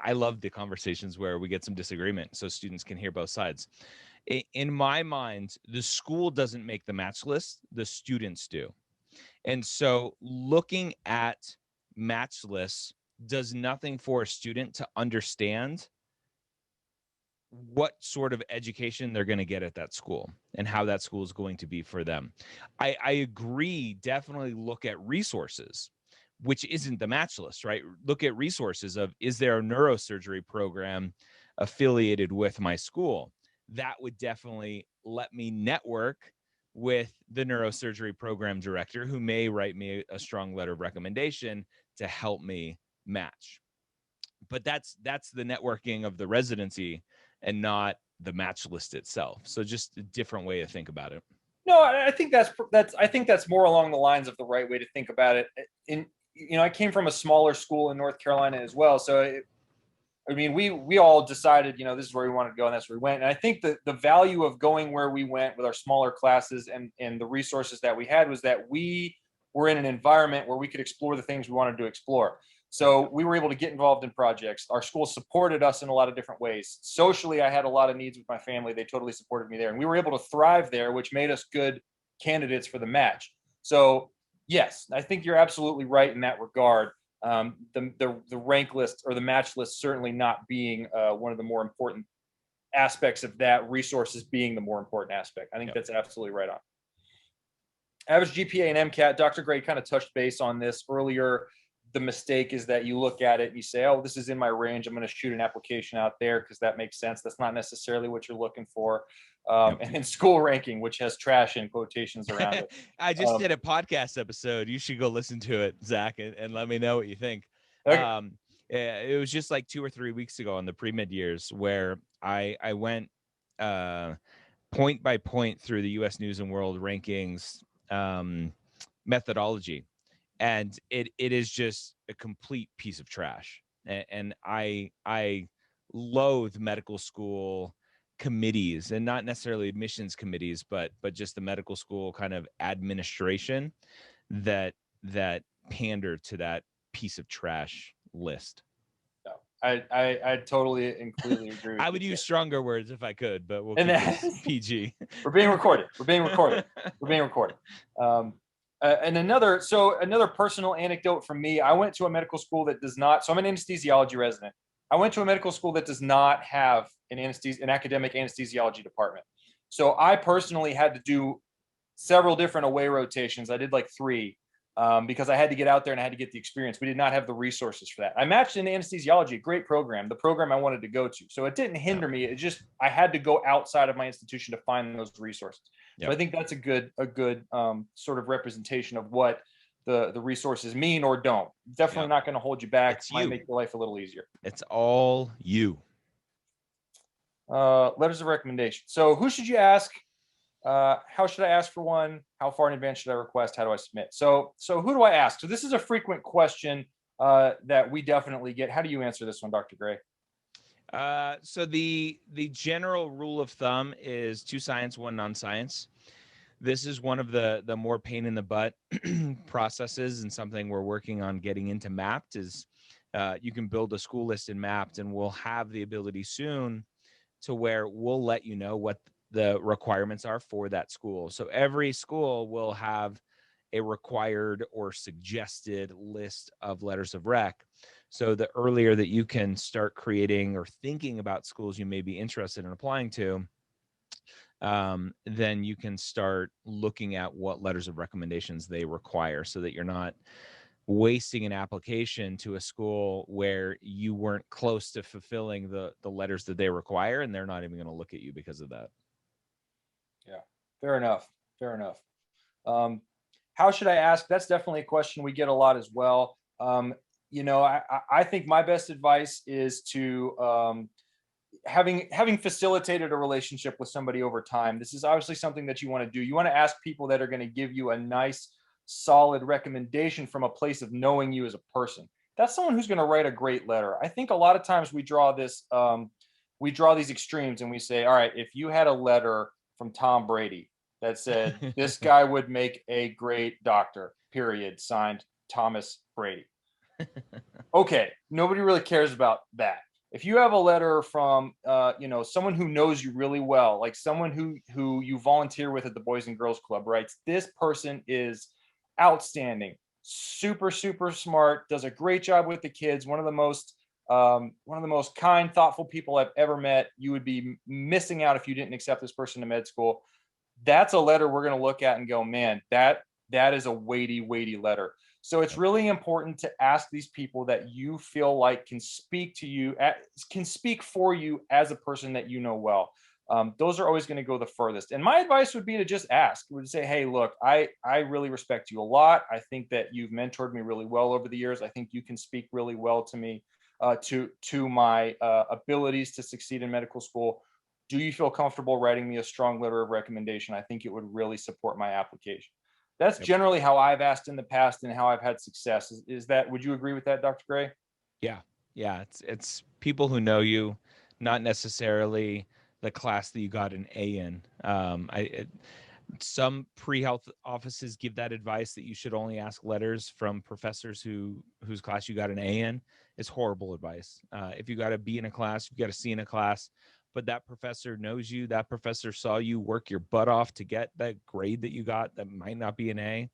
S2: I love the conversations where we get some disagreement so students can hear both sides. In my mind, the school doesn't make the match list, the students do. And so looking at match lists does nothing for a student to understand what sort of education they're going to get at that school and how that school is going to be for them. I agree. Definitely look at resources, which isn't the match list, right? Look at resources of, is there a neurosurgery program affiliated with my school? That would definitely let me network with the neurosurgery program director, who may write me a strong letter of recommendation to help me match. But that's the networking of the residency and not the match list itself. So just a different way to think about it.
S1: No, I think that's more along the lines of the right way to think about it. I came from a smaller school in North Carolina as well, so we all decided, this is where we wanted to go, and that's where we went. And I think the value of going where we went with our smaller classes and the resources that we had was that we were in an environment where we could explore the things we wanted to explore. So we were able to get involved in projects. Our school supported us in a lot of different ways. Socially, I had a lot of needs with my family. They totally supported me there. And we were able to thrive there, which made us good candidates for the match. So yes, I think you're absolutely right in that regard. The rank list or the match list certainly not being one of the more important aspects of that, resources being the more important aspect. I think that's absolutely right on. Average GPA and MCAT, Dr. Gray kind of touched base on this earlier. The mistake is that you look at it and you say, oh, this is in my range. I'm going to shoot an application out there because that makes sense. That's not necessarily what you're looking for. And in school ranking, which has trash in quotations around it.
S2: I just did a podcast episode. You should go listen to it, Zach, and let me know what you think.
S1: Okay.
S2: It was just like 2 or 3 weeks ago on the pre-med years where I went point by point through the U.S. News and World Rankings methodology. And it is just a complete piece of trash. And I loathe medical school committees, and not necessarily admissions committees, but just the medical school kind of administration that pander to that piece of trash list.
S1: No, I totally and completely agree with
S2: I would use stronger words if I could, but we'll keep this PG.
S1: We're being recorded. And another personal anecdote from me. I went to a medical school that does not. So I'm an anesthesiology resident. I went to a medical school that does not have an academic anesthesiology department. So I personally had to do several different away rotations. I did like 3 because I had to get out there and I had to get the experience. We did not have the resources for that. I matched in anesthesiology, a great program, the program I wanted to go to. So it didn't hinder me. It just, I had to go outside of my institution to find those resources. So I think that's a good sort of representation of what the resources mean or don't. Definitely not going to hold you back. It might make your life a little easier.
S2: It's all you.
S1: Letters of recommendation. So who should you ask? How should I ask for one? How far in advance should I request? How do I submit? So who do I ask? So this is a frequent question that we definitely get. How do you answer this one, Dr. Gray?
S2: So the general rule of thumb is 2 science, 1 non-science. This is one of the more pain in the butt processes, and something we're working on getting into Mapped is you can build a school list in Mapped, and we'll have the ability soon to where we'll let you know what the requirements are for that school. So every school will have a required or suggested list of letters of rec. So the earlier that you can start creating or thinking about schools you may be interested in applying to, then you can start looking at what letters of recommendations they require, so that you're not wasting an application to a school where you weren't close to fulfilling the letters that they require, and they're not even going to look at you because of that.
S1: Yeah, fair enough. How should I ask? That's definitely a question we get a lot as well. I think my best advice is to having facilitated a relationship with somebody over time. This is obviously something that you want to do. You want to ask people that are going to give you a nice, solid recommendation from a place of knowing you as a person. That's someone who's going to write a great letter. I think a lot of times we draw these extremes and we say, all right, if you had a letter from Tom Brady that said this guy would make a great doctor, period, signed Thomas Brady. Okay, nobody really cares about that. If you have a letter from someone who knows you really well, like someone who you volunteer with at the Boys and Girls Club, writes, this person is outstanding, super, super smart, does a great job with the kids, one of the most one of the most kind, thoughtful people I've ever met. You would be missing out if you didn't accept this person to med school. That's a letter we're going to look at and go, man, that is a weighty, weighty letter. So it's really important to ask these people that you feel like can speak to you, can speak for you as a person that you know well. Those are always going to go the furthest. And my advice would be to just ask. Would say, hey, look, I really respect you a lot. I think that you've mentored me really well over the years. I think you can speak really well to me, to my abilities to succeed in medical school. Do you feel comfortable writing me a strong letter of recommendation? I think it would really support my application. That's
S2: Yep.
S1: generally how I've asked in the past and how I've had success. Is that, would you agree with that, Dr. Gray?
S2: Yeah. Yeah. It's people who know you, not necessarily the class that you got an A in. Some pre-health offices give that advice that you should only ask letters from professors whose class you got an A in. It's horrible advice. If you got a B in a class, you've got a C in a class, but that professor knows you, that professor saw you work your butt off to get that grade that you got that might not be an A.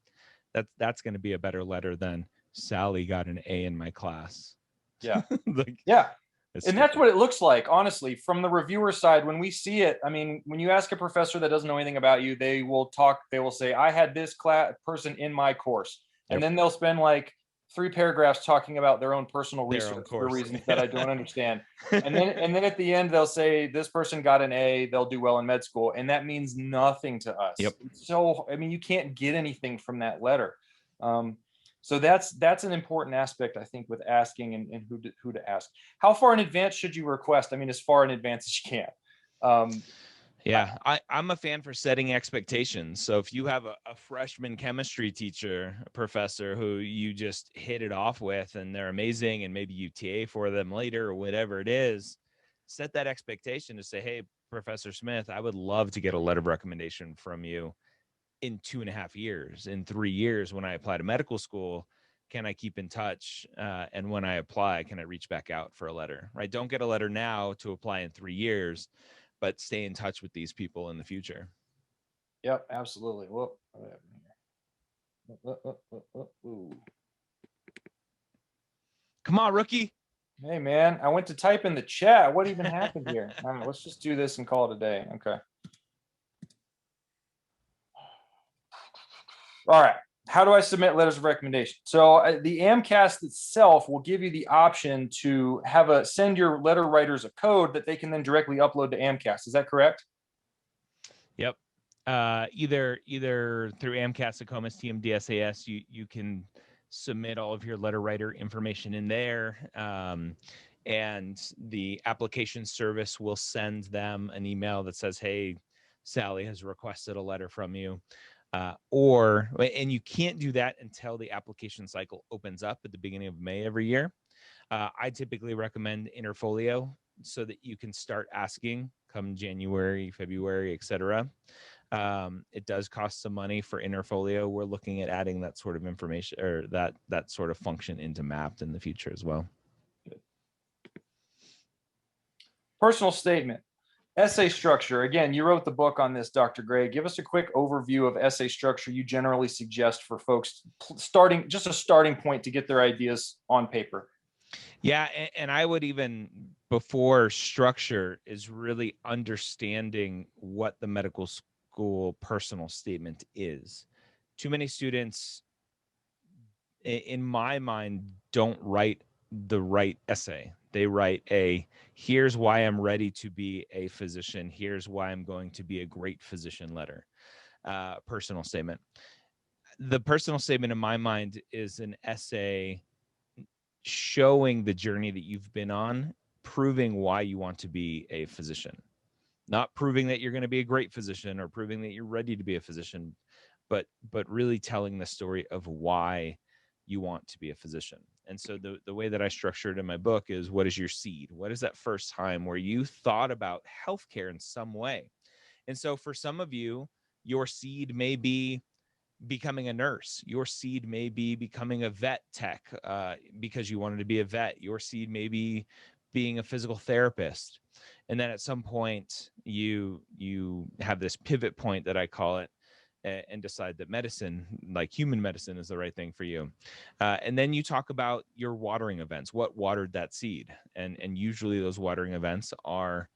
S2: That's going to be a better letter than Sally got an A in my class.
S1: Yeah.
S2: Like,
S1: Yeah.
S2: it's
S1: And that's
S2: stupid.
S1: what it looks like, honestly, from the reviewer side. When we see it, I mean, when you ask a professor that doesn't know anything about you, they will say, I had this class person in my course. And
S2: Yep.
S1: then they'll spend like 3 paragraphs talking about their own personal
S2: Their own
S1: research for
S2: course.
S1: reasons that I don't understand. And then at the end, they'll say, this person got an A, they'll do well in med school. And that means nothing to us.
S2: Yep.
S1: So, I mean, you can't get anything from that letter. So that's an important aspect, I think, with asking and who to ask. How far in advance should you request? I mean, as far in advance as you can.
S2: Yeah, I'm a fan for setting expectations. So if you have a freshman chemistry teacher, a professor who you just hit it off with and they're amazing and maybe you TA for them later or whatever it is, set that expectation to say, hey, Professor Smith, I would love to get a letter of recommendation from you in 2.5 years, in 3 years when I apply to medical school. Can I keep in touch? And when I apply, can I reach back out for a letter, right? Don't get a letter now to apply in 3 years, but stay in touch with these people in the future.
S1: Yep, absolutely. Whoop. What happened here? Ooh.
S2: Come on, rookie.
S1: Hey, man, I went to type in the chat. What even happened here? All right, let's just do this and call it a day. Okay. All right. How do I submit letters of recommendation? So the AMCAS itself will give you the option to send your letter writers a code that they can then directly upload to AMCAS. Is that correct?
S2: Yep. Either through AMCAS, AACOMAS, TMDAS, you can submit all of your letter writer information in there, and the application service will send them an email that says, "Hey, Sally has requested a letter from you." And you can't do that until the application cycle opens up at the beginning of May every year. I typically recommend Interfolio so that you can start asking come January, February, etc. It does cost some money for Interfolio. We're looking at adding that sort of information or that sort of function into Mapped in the future as well.
S1: Personal statement. Essay structure. Again, you wrote the book on this, Dr. Gray. Give us a quick overview of essay structure you generally suggest for folks just a starting point to get their ideas on paper.
S2: Yeah, and I would even, before structure, is really understanding what the medical school personal statement is. Too many students, in my mind, don't write the right essay. They write here's why I'm ready to be a physician. Here's why I'm going to be a great physician letter, personal statement. The personal statement in my mind is an essay showing the journey that you've been on, proving why you want to be a physician, not proving that you're going to be a great physician or proving that you're ready to be a physician, but really telling the story of why you want to be a physician. And so the way that I structured in my book is, what is your seed? What is that first time where you thought about healthcare in some way? And so for some of you, your seed may be becoming a nurse. Your seed may be becoming a vet tech because you wanted to be a vet. Your seed may be being a physical therapist. And then at some point you have this pivot point that I call it, and decide that medicine, like human medicine, is the right thing for you. And then you talk about your watering events. What watered that seed? And usually those watering events are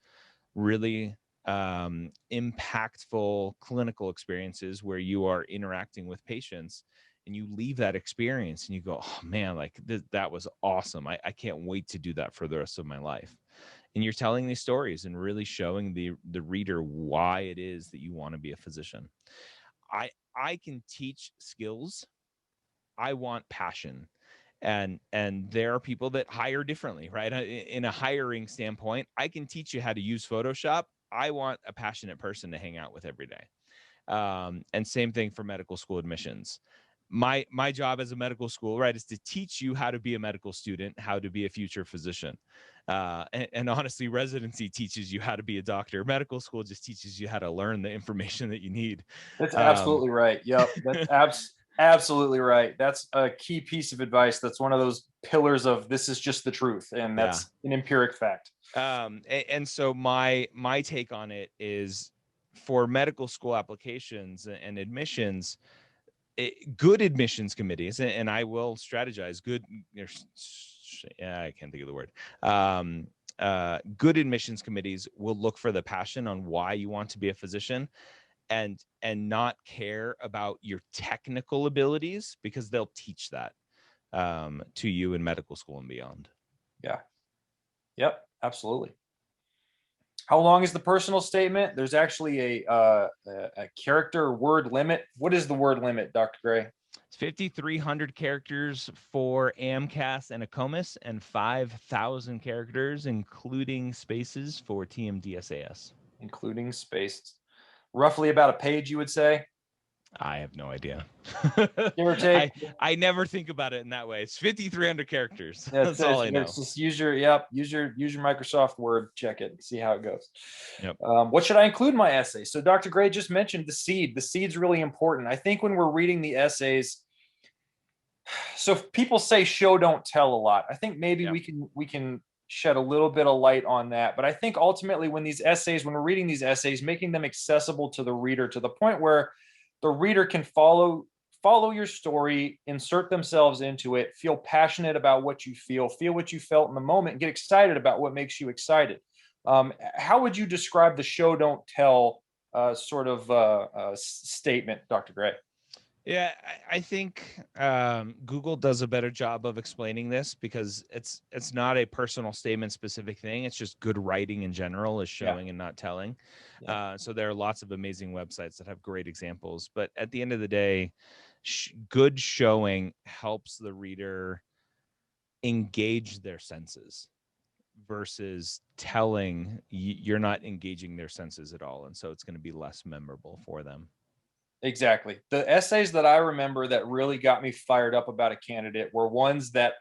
S2: really impactful clinical experiences where you are interacting with patients and you leave that experience and you go, oh man, like that was awesome. I can't wait to do that for the rest of my life. And you're telling these stories and really showing the reader why it is that you want to be a physician. I can teach skills. I want passion. And there are people that hire differently, right? In a hiring standpoint, I can teach you how to use Photoshop. I want a passionate person to hang out with every day. And same thing for medical school admissions. My job as a medical school, right, is to teach you how to be a medical student, how to be a future physician. And honestly, residency teaches you how to be a doctor. Medical school just teaches you how to learn the information that you need.
S1: That's
S2: Um,
S1: absolutely right. Yep, that's absolutely right. That's a key piece of advice. That's one of those pillars of this is just the truth, and
S2: yeah.
S1: that's an empiric fact.
S2: And so my take on it is, for medical school applications and admissions, good admissions committees, and I will strategize good. Yeah, I can't think of the word. Good admissions committees will look for the passion on why you want to be a physician, and not care about your technical abilities, because they'll teach that to you in medical school and beyond.
S1: Yeah. Yep. Absolutely. How long is the personal statement? There's actually a character word limit. What is the word limit, Dr. Gray?
S2: It's 5,300 characters for AMCAS and AACOMAS, and 5,000 characters, including spaces, for TMDAS.
S1: Including space. Roughly about a page, you would say,
S2: I have no idea.
S1: give or take.
S2: I never think about it in that way. It's 5,300 characters.
S1: That's
S2: That's all I know.
S1: it's just use your use your Microsoft Word, check it, see how it goes.
S2: Yep.
S1: What should I include in my essay? So Dr. Gray just mentioned the seed. The seed's really important. I think when we're reading the essays, so if people say show don't tell a lot, I think maybe
S2: Yep.
S1: we can shed a little bit of light on that. But I think ultimately when we're reading these essays, making them accessible to the reader to the point where the reader can follow your story, insert themselves into it, feel passionate about what you feel what you felt in the moment, and get excited about what makes you excited. How would you describe the show don't tell statement, Dr. Gray?
S2: Yeah, I think Google does a better job of explaining this, because it's not a personal statement specific thing. It's just good writing in general is showing and not telling.
S1: Yeah.
S2: So there are lots of amazing websites that have great examples. But at the end of the day, good showing helps the reader engage their senses, versus telling, you're not engaging their senses at all. And so it's going to be less memorable for them.
S1: Exactly. The essays that I remember that really got me fired up about a candidate were ones that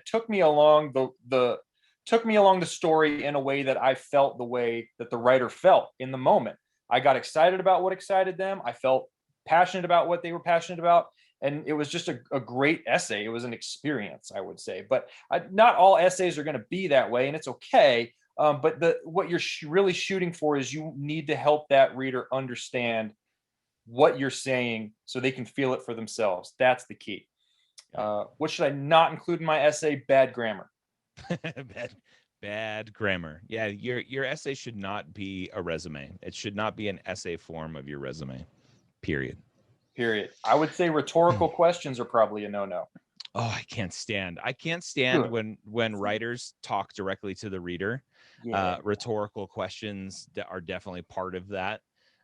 S1: took me along the story in a way that I felt the way that the writer felt in the moment. I got excited about what excited them. I felt passionate about what they were passionate about. And it was just a great essay. It was an experience, I would say. But not all essays are going to be that way, and it's okay. But what you're really shooting for is you need to help that reader understand what you're saying so they can feel it for themselves. That's the key. What should I not include in my essay? Bad grammar.
S2: bad grammar. Yeah, your essay should not be a resume. It should not be an essay form of your resume. Period.
S1: I would say rhetorical questions are probably a no-no.
S2: Oh, I can't stand when writers talk directly to the reader.
S1: Yeah.
S2: Rhetorical questions are definitely part of that.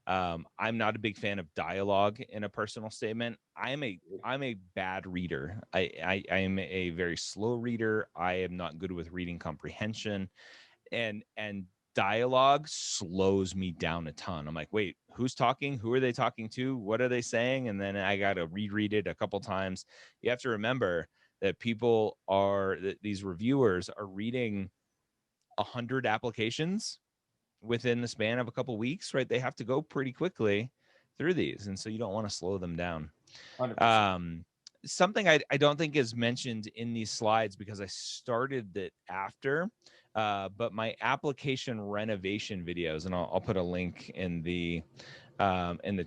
S2: I'm not a big fan of dialogue in a personal statement. I'm a bad reader. I am a very slow reader. I am not good with reading comprehension, and dialogue slows me down a ton. I'm like, wait, who's talking? Who are they talking to? What are they saying? And then I got to reread it a couple times. You have to remember that these reviewers are reading 100 applications within the span of a couple weeks, right? They have to go pretty quickly through these, and so you don't want to slow them down.
S1: 100%.
S2: Something I don't think is mentioned in these slides, because I started it after, but my application renovation videos, and I'll put a link in the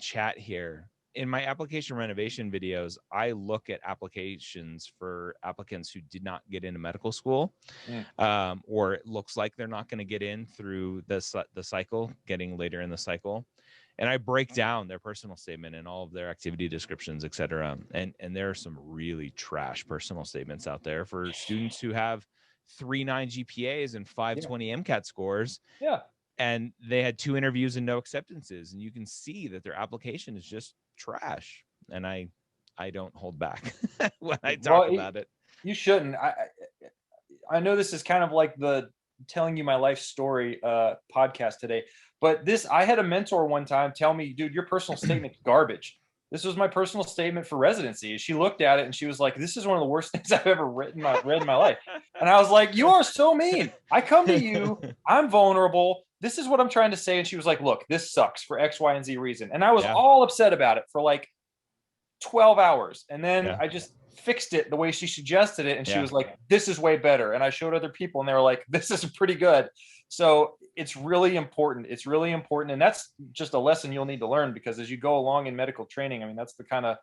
S2: chat here. in my application renovation videos, I look at applications for applicants who did not get into medical school, or it looks like they're not going to get in through the cycle, getting later in the cycle. And I break down their personal statement and all of their activity descriptions, et cetera. And there are some really trash personal statements out there for students who have 3.9 GPAs and 520 MCAT scores.
S1: Yeah.
S2: And they had 2 interviews and no acceptances. And you can see that their application is just trash. And I don't hold back when I talk about it.
S1: You shouldn't. I know this is kind of like the telling you my life story podcast today, but I had a mentor one time tell me, dude, your personal statement's garbage. This was my personal statement for residency. She looked at it and she was like, this is one of the worst things I've ever read in my life. And I was like, you are so mean. I come to you, I'm vulnerable. This is what I'm trying to say. And she was like, look, this sucks for X, Y, and Z reason. And I was all upset about it for like 12 hours. And then I just fixed it the way she suggested it. And she was like, this is way better. And I showed other people and they were like, this is pretty good. So it's really important. It's really important. And that's just a lesson you'll need to learn, because as you go along in medical training, I mean, that's the kind of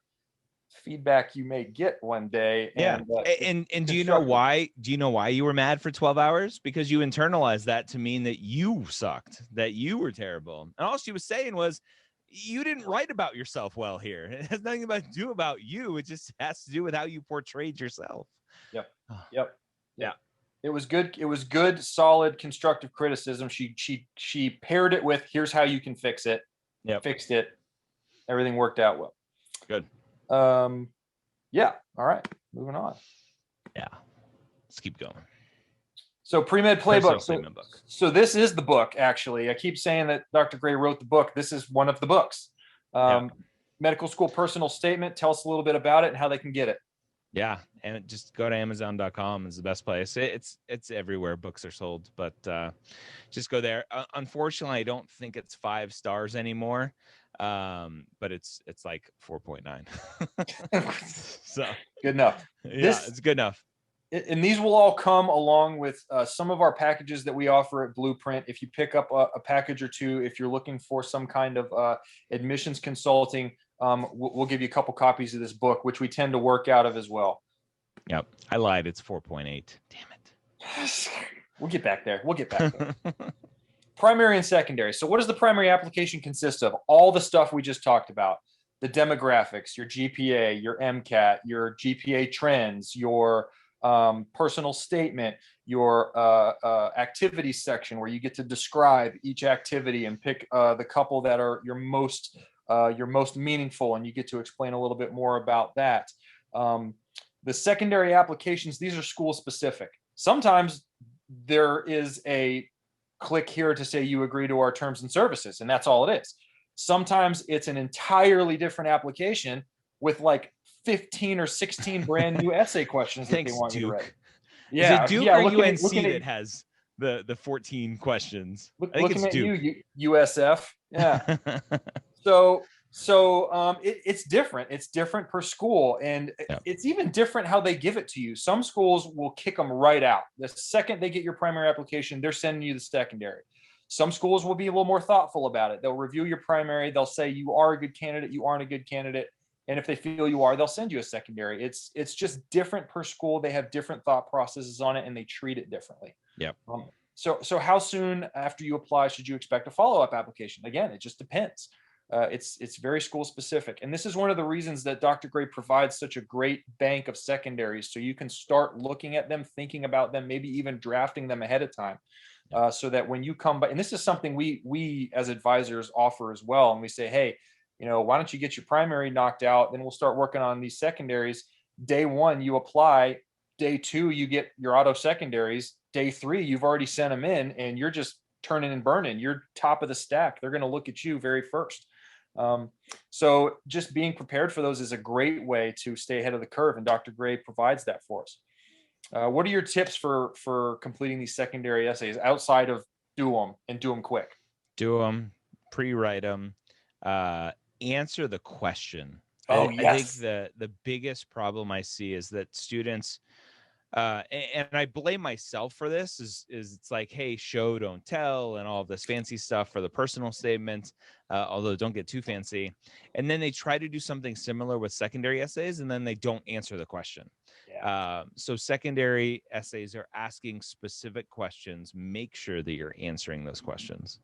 S1: feedback you may get one day.
S2: And do you know why? Do you know why you were mad for 12 hours? Because you internalized that to mean that you sucked, that you were terrible. And all she was saying was, you didn't write about yourself well here. It has nothing to do about you. It just has to do with how you portrayed yourself.
S1: Yep. It was good. It was good, solid, constructive criticism. She paired it with, here's how you can fix it. Fixed it. Everything worked out well.
S2: Good.
S1: Yeah. All right. Moving on.
S2: Yeah. Let's keep going.
S1: So pre-med playbook. So this is the book, actually. I keep saying that Dr. Gray wrote the book. This is one of the books. Medical school personal statement. Tell us a little bit about it and how they can get it.
S2: Yeah. And just go to Amazon.com is the best place. It's everywhere books are sold, but just go there. Unfortunately, I don't think it's 5 stars anymore. But it's like 4.9. So
S1: good enough.
S2: It's good enough.
S1: And these will all come along with some of our packages that we offer at Blueprint. If you pick up a package or two, if you're looking for some kind of admissions consulting, we'll give you a couple copies of this book, which we tend to work out of as well.
S2: Yep. I lied. It's 4.8. Damn
S1: it. We'll get back there. Primary and secondary. So what does the primary application consist of? All the stuff we just talked about. The demographics, your GPA, your MCAT, your GPA trends, your personal statement, your activity section where you get to describe each activity and pick the couple that are your most meaningful, and you get to explain a little bit more about that. The secondary applications, these are school specific. Sometimes there is a click here to say you agree to our terms and services, and that's all it is. Sometimes it's an entirely different application with like 15 or 16 brand new essay questions that they want you to write.
S2: Yeah, is it Duke or UNC that has the 14 questions?
S1: I think it's Duke. USF. Yeah. So it's different. It's different per school, and it's even different how they give it to you. Some schools will kick them right out. The second they get your primary application, they're sending you the secondary. Some schools will be a little more thoughtful about it. They'll review your primary. They'll say you are a good candidate, you aren't a good candidate. And if they feel you are, they'll send you a secondary. It's just different per school. They have different thought processes on it, and they treat it differently.
S2: Yeah.
S1: So how soon after you apply should you expect a follow-up application? Again, it just depends. It's very school specific. And this is one of the reasons that Dr. Gray provides such a great bank of secondaries. So you can start looking at them, thinking about them, maybe even drafting them ahead of time. So that when you come by, and this is something we as advisors offer as well. And we say, hey, why don't you get your primary knocked out? Then we'll start working on these secondaries. Day 1, you apply. Day 2, you get your auto secondaries. Day 3, you've already sent them in, and you're just turning and burning. You're top of the stack. They're going to look at you very first. So just being prepared for those is a great way to stay ahead of the curve. And Dr. Gray provides that for us. What are your tips for completing these secondary essays outside of do them and do them quick?
S2: Do them, pre-write them, answer the question.
S1: I
S2: think the biggest problem I see is that students And I blame myself for this is it's like, hey, show, don't tell, and all this fancy stuff for the personal statement, although don't get too fancy. And then they try to do something similar with secondary essays, and then they don't answer the question.
S1: Yeah.
S2: So secondary essays are asking specific questions. Make sure that you're answering those questions.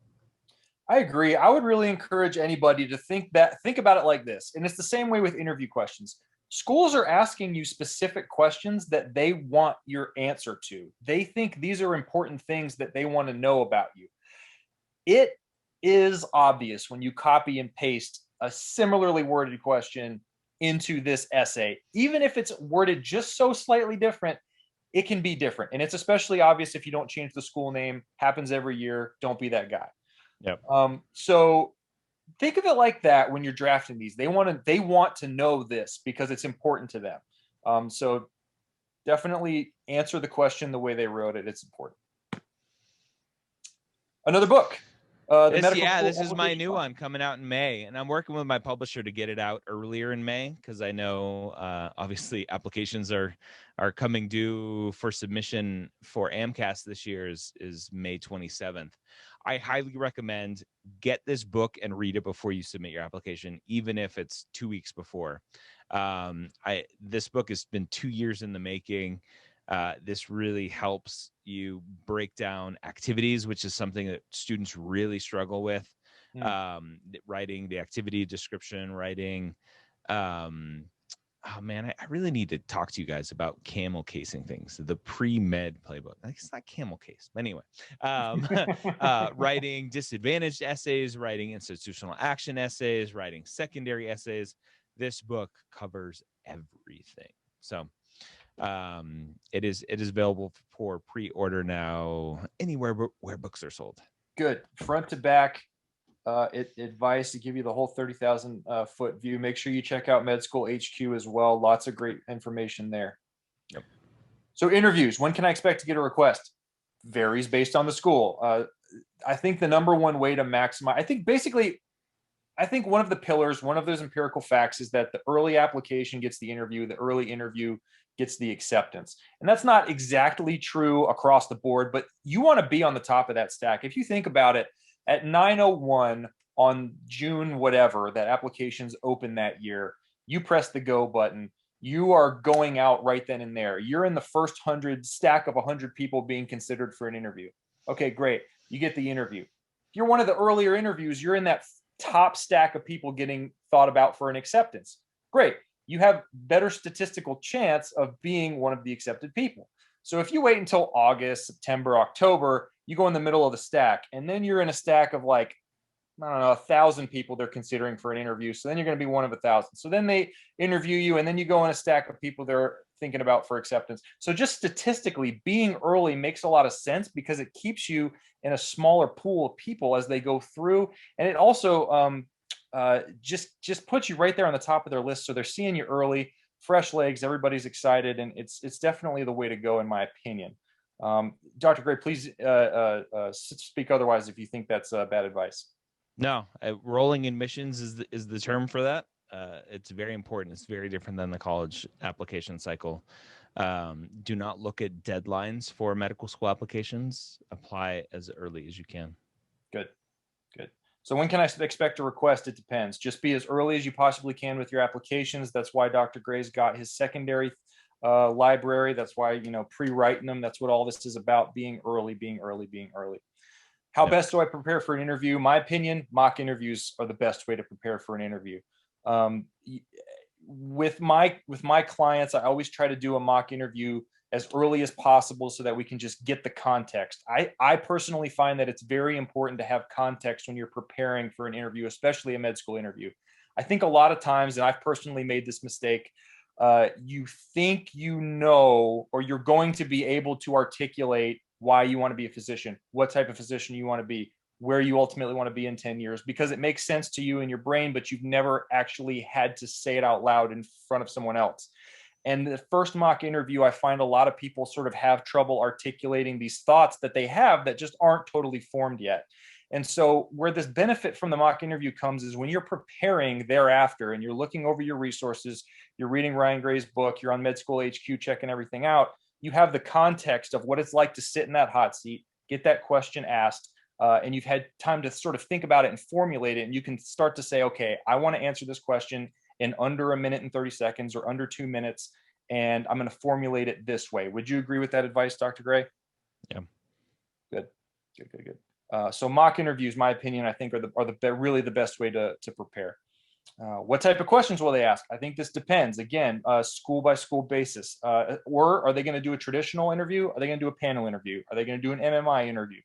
S1: I agree. I would really encourage anybody to think about it like this. And it's the same way with interview questions. Schools are asking you specific questions that they want your answer to. They think these are important things that they want to know about you. It is obvious when you copy and paste a similarly worded question into this essay, even if it's worded just so slightly different, it can be different. And it's especially obvious if you don't change the school name. Happens every year. Don't be that guy.
S2: Yep.
S1: So think of it like that when you're drafting these. They want to know this because it's important to them. So definitely answer the question the way they wrote it. It's important. Another book. The medical school
S2: This is my
S1: application
S2: new
S1: process.
S2: one coming out in May, and I'm working with my publisher to get it out earlier in May because I know obviously applications are coming due for submission for AMCAS this year is May 27th. I highly recommend get this book and read it before you submit your application, even if it's 2 weeks before. This book has been 2 years in the making. This really helps you break down activities, which is something that students really struggle with. Writing the activity description, writing. Oh man, I really need to talk to you guys about camel casing things, the pre-med playbook. Like, it's not camel case, but anyway. Writing disadvantaged essays, writing institutional action essays, writing secondary essays. This book covers everything. So it is available for pre-order now where books are sold.
S1: Good. Front to back advice to give you the whole 30,000 foot view. Make sure you check out Med School HQ as well. Lots of great information there.
S2: Yep.
S1: So interviews, when can I expect to get a request? Varies based on the school. I think the number one way to maximize, I think one of the pillars, one of those empirical facts is that the early application gets the interview, the early interview gets the acceptance. And that's not exactly true across the board, but you want to be on the top of that stack. If you think about it, at 9:01 on June, whatever, that application's open that year, you press the go button. You are going out right then and there. You're in the first 100 stack of 100 people being considered for an interview. Okay, great. You get the interview. If you're one of the earlier interviews, you're in that top stack of people getting thought about for an acceptance. Great. You have better statistical chance of being one of the accepted people. So if you wait until August, September, October, you go in the middle of the stack, and then you're in a stack of like, I don't know, 1,000 people they're considering for an interview. So then you're going to be one of 1,000. So then they interview you, and then you go in a stack of people they're thinking about for acceptance. So just statistically, being early makes a lot of sense because it keeps you in a smaller pool of people as they go through, and it also just puts you right there on the top of their list. So they're seeing you early, fresh legs, everybody's excited, and it's definitely the way to go in my opinion. Dr. Gray, please speak otherwise if you think that's bad advice.
S2: No, rolling admissions is the term for that. It's very important. It's very different than the college application cycle. Do not look at deadlines for medical school applications. Apply as early as you can.
S1: Good. So when can I expect a request? It depends. Just be as early as you possibly can with your applications. That's why Dr. Gray's got his secondary library. That's why, pre-writing them. That's what all this is about, being early. How best do I prepare for an interview? My opinion, mock interviews are the best way to prepare for an interview. With my clients, I always try to do a mock interview as early as possible so that we can just get the context. I personally find that it's very important to have context when you're preparing for an interview, especially a med school interview. I think a lot of times, and I've personally made this mistake, you think or you're going to be able to articulate why you want to be a physician, what type of physician you want to be, where you ultimately want to be in 10 years, because it makes sense to you in your brain, but you've never actually had to say it out loud in front of someone else. And the first mock interview, I find a lot of people sort of have trouble articulating these thoughts that they have that just aren't totally formed yet. And so where this benefit from the mock interview comes is when you're preparing thereafter and you're looking over your resources, you're reading Ryan Gray's book, you're on Med School HQ checking everything out, you have the context of what it's like to sit in that hot seat, get that question asked, and you've had time to sort of think about it and formulate it. And you can start to say, okay, I want to answer this question in under 1 minute and 30 seconds or under 2 minutes. And I'm going to formulate it this way. Would you agree with that advice, Dr. Gray?
S2: Yeah.
S1: Good. So mock interviews, my opinion, I think are really the best way to prepare. What type of questions will they ask? I think this depends. Again, school by school basis. Or are they going to do a traditional interview? Are they going to do a panel interview? Are they going to do an MMI interview?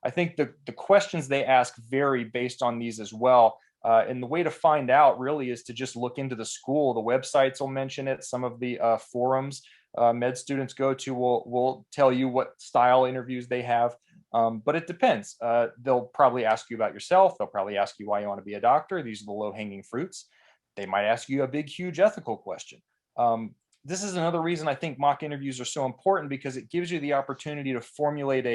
S1: I think the questions they ask vary based on these as well. And the way to find out really is to just look into the school. The websites will mention it. Some of the forums med students go to will tell you what style interviews they have. But it depends. They'll probably ask you about yourself. They'll probably ask you why you want to be a doctor. These are the low-hanging fruits. They might ask you a big, huge ethical question. This is another reason I think mock interviews are so important, because it gives you the opportunity to formulate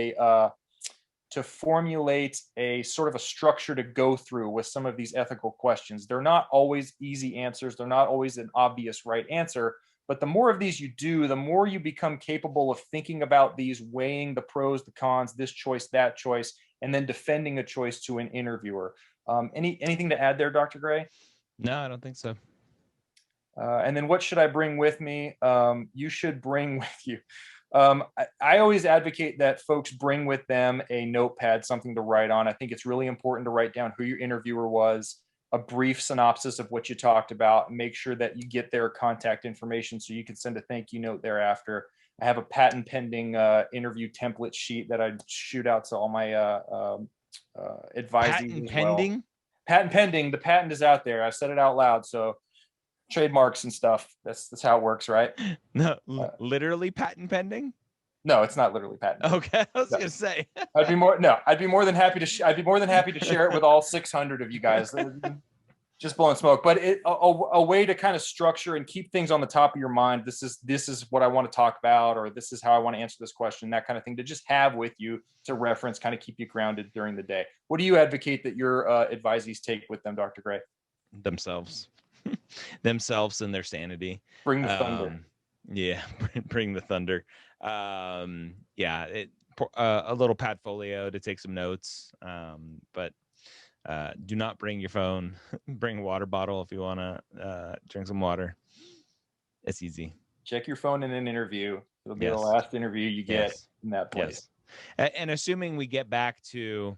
S1: a sort of a structure to go through with some of these ethical questions. They're not always easy answers. They're not always an obvious right answer. But the more of these you do, the more you become capable of thinking about these, weighing the pros, the cons, this choice, that choice, and then defending a choice to an interviewer. Anything to add there, Dr. Gray?
S2: No, I don't think so.
S1: And then what should I bring with me? You should bring with you. I always advocate that folks bring with them a notepad, something to write on. I think it's really important to write down who your interviewer was, a brief synopsis of what you talked about, and make sure that you get their contact information so you can send a thank you note thereafter. I have a patent pending interview template sheet that I shoot out to all my advisees
S2: Patent
S1: as
S2: pending?
S1: well. Patent pending. The patent is out there. I said it out loud. So trademarks and stuff. That's how it works, right?
S2: No, literally patent pending?
S1: No, it's not literally patent.
S2: Okay, I was gonna say.
S1: I'd be more than happy to share it with all 600 of you guys. Just blowing smoke, but a way to kind of structure and keep things on the top of your mind. This is what I want to talk about, or this is how I want to answer this question, that kind of thing, to just have with you to reference, kind of keep you grounded during the day. What do you advocate that your advisees take with them, Dr. Gray?
S2: Themselves. Themselves and their sanity.
S1: Bring the thunder.
S2: Yeah, bring the thunder. Yeah, a little padfolio to take some notes. But do not bring your phone. Bring a water bottle if you want to drink some water. It's easy.
S1: Check your phone in an interview. It'll be the last interview you get in that place.
S2: Yes. And assuming we get back to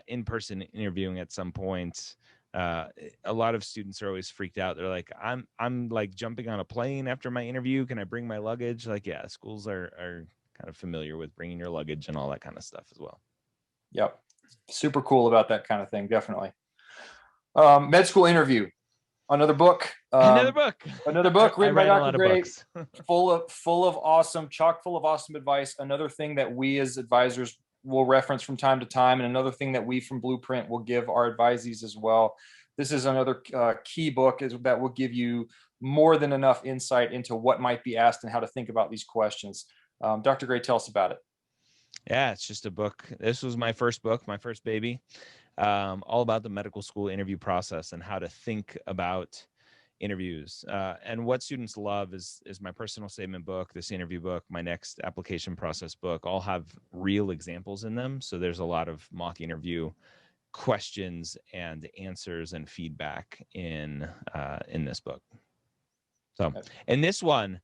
S2: in-person interviewing at some point, a lot of students are always freaked out. They're like, I'm like jumping on a plane after my interview. Can I bring my luggage? Like, yeah, schools are kind of familiar with bringing your luggage and all that kind of stuff as well.
S1: Yep. Super cool about that kind of thing. Definitely. Med school interview. Another book written by Dr. Gray, full of awesome, chock full of awesome advice. Another thing that we as advisors will reference from time to time, and another thing that we from Blueprint will give our advisees as well. This is another key book that will give you more than enough insight into what might be asked and how to think about these questions. Dr. Gray, tell us about it.
S2: Yeah, it's just a book. This was my first book, my first baby, all about the medical school interview process and how to think about interviews. And what students love is my personal statement book, this interview book, my next application process book, all have real examples in them. So there's a lot of mock interview questions and answers and feedback in this book. So, and this one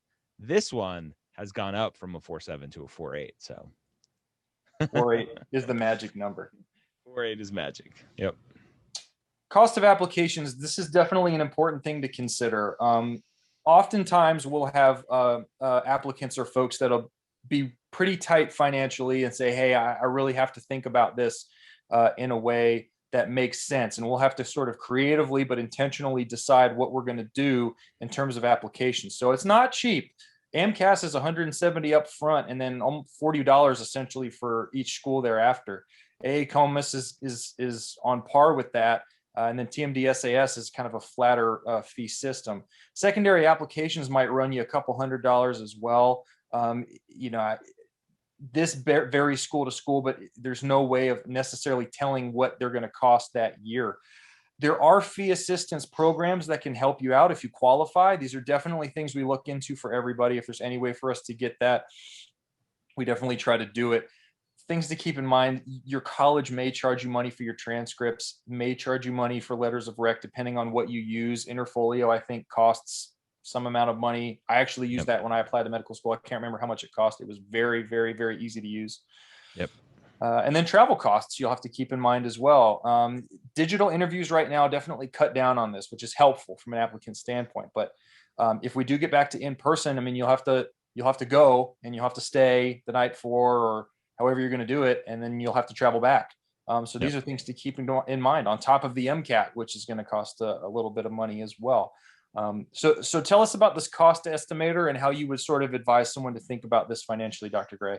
S2: has gone up from a 4.7 to a 4.8. So
S1: 4.8 is the magic number.
S2: 4.8 is magic. Yep.
S1: Cost of applications. This is definitely an important thing to consider. Oftentimes we'll have applicants or folks that'll be pretty tight financially and say, hey, I really have to think about this in a way that makes sense. And we'll have to sort of creatively but intentionally decide what we're going to do in terms of applications. So it's not cheap. AMCAS is $170 up front and then $40 essentially for each school thereafter. AACOMAS is on par with that. And then TMDAS is kind of a flatter fee system. Secondary applications might run you a couple $100s as well. This varies school to school, but there's no way of necessarily telling what they're going to cost that year. There are fee assistance programs that can help you out if you qualify. These are definitely things we look into for everybody. If there's any way for us to get that, we definitely try to do it. Things to keep in mind: your college may charge you money for your transcripts, may charge you money for letters of rec, depending on what you use. Interfolio, I think, costs some amount of money. I actually used
S2: Yep.
S1: that when I applied to medical school. I can't remember how much it cost. It was very, very, very easy to use.
S2: Yep.
S1: And then travel costs you'll have to keep in mind as well. Digital interviews right now definitely cut down on this, which is helpful from an applicant standpoint. But if we do get back to in person, I mean, you'll have to go and you'll have to stay the night for, or however you're going to do it, and then you'll have to travel back. So
S2: Yep.
S1: these are things to keep in mind, on top of the MCAT, which is going to cost a little bit of money as well. So tell us about this cost estimator and how you would sort of advise someone to think about this financially, Dr. Gray.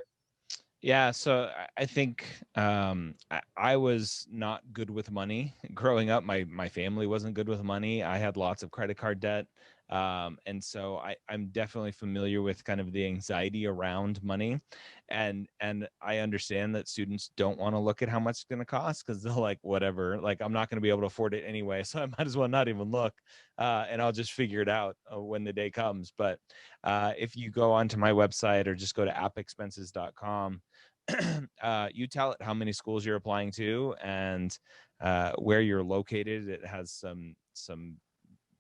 S2: Yeah, so I think I was not good with money growing up. My family wasn't good with money. I had lots of credit card debt, and so I'm definitely familiar with kind of the anxiety around money, and I understand that students don't want to look at how much it's going to cost because they're like, whatever, like I'm not going to be able to afford it anyway, so I might as well not even look, and I'll just figure it out when the day comes. But if you go onto my website or just go to appexpenses.com, you tell it how many schools you're applying to and where you're located. It has some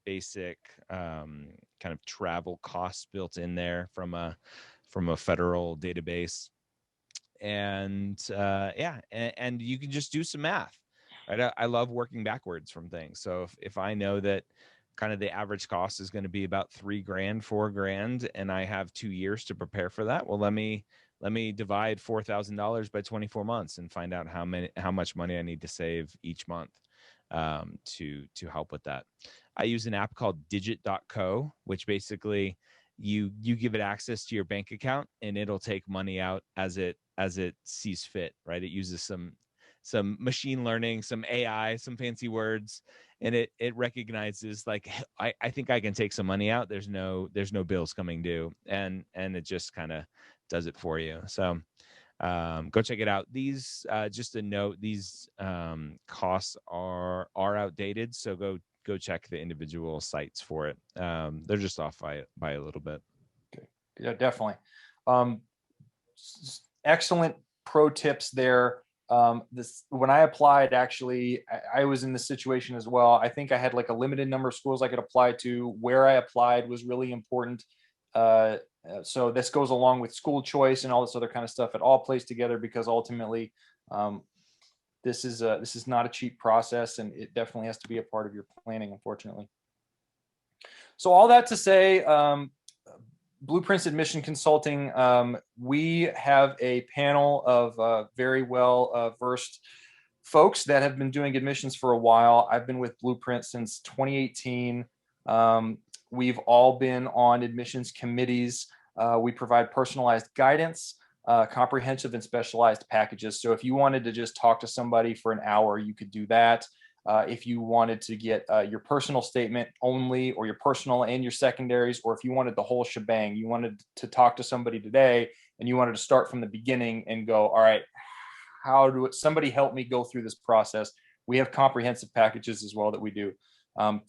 S2: basic kind of travel costs built in there from a federal database. And and you can just do some math, right? I love working backwards from things. So if I know that kind of the average cost is going to be about $3,000, $4,000, and I have 2 years to prepare for that, well, let me divide $4,000 by 24 months and find out how much money I need to save each month to help with that. I use an app called digit.co, which basically you give it access to your bank account and it'll take money out as it sees fit, right? It uses some machine learning, some AI, some fancy words, and it recognizes like, I think I can take some money out. There's no bills coming due, and it just kind of does it for you. So go check it out. These just a note, these costs are outdated, so go check the individual sites for it. They're just off by a little bit.
S1: Okay. Yeah, definitely. Um, Excellent pro tips there. This, when I applied, actually, I was in this situation as well. I think I had like a limited number of schools I could apply to. Where I applied was really important. So this goes along with school choice and all this other kind of stuff. It all plays together because ultimately, this is not a cheap process, and it definitely has to be a part of your planning, unfortunately. So all that to say, Blueprints Admission Consulting, we have a panel of very well versed folks that have been doing admissions for a while. I've been with Blueprint since 2018. We've all been on admissions committees. We provide personalized guidance, comprehensive and specialized packages. So if you wanted to just talk to somebody for an hour, you could do that. If you wanted to get your personal statement only, or your personal and your secondaries, or if you wanted the whole shebang, you wanted to talk to somebody today and you wanted to start from the beginning and go, all right, how do somebody help me go through this process? We have comprehensive packages as well that we do.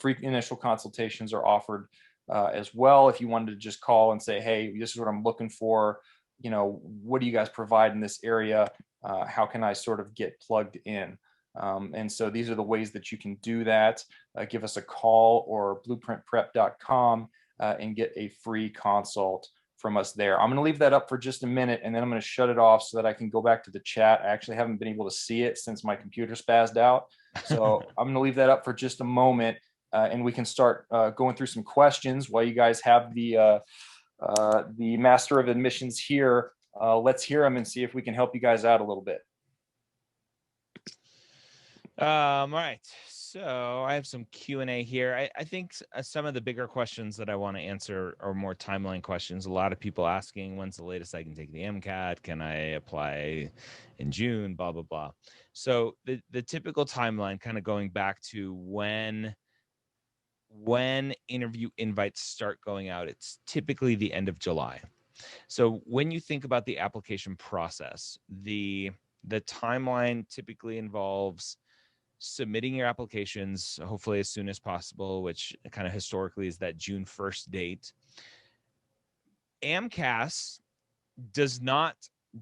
S1: Free initial consultations are offered as well. If you wanted to just call and say, hey, this is what I'm looking for, what do you guys provide in this area? How can I sort of get plugged in? And so these are the ways that you can do that. Give us a call or blueprintprep.com and get a free consult from us there. I'm going to leave that up for just a minute, and then I'm going to shut it off so that I can go back to the chat. I actually haven't been able to see it since my computer spazzed out. So I'm going to leave that up for just a moment, and we can start going through some questions while you guys have the Master of Admissions here. Let's hear them and see if we can help you guys out a little bit.
S2: All right, so I have some Q&A here. I think some of the bigger questions that I want to answer are more timeline questions. A lot of people asking, when's the latest I can take the MCAT? Can I apply in June? Blah, blah, blah. So the typical timeline, kind of going back to when interview invites start going out, it's typically the end of July. So when you think about the application process, the timeline typically involves submitting your applications, hopefully as soon as possible, which kind of historically is that June 1st date. AMCAS does not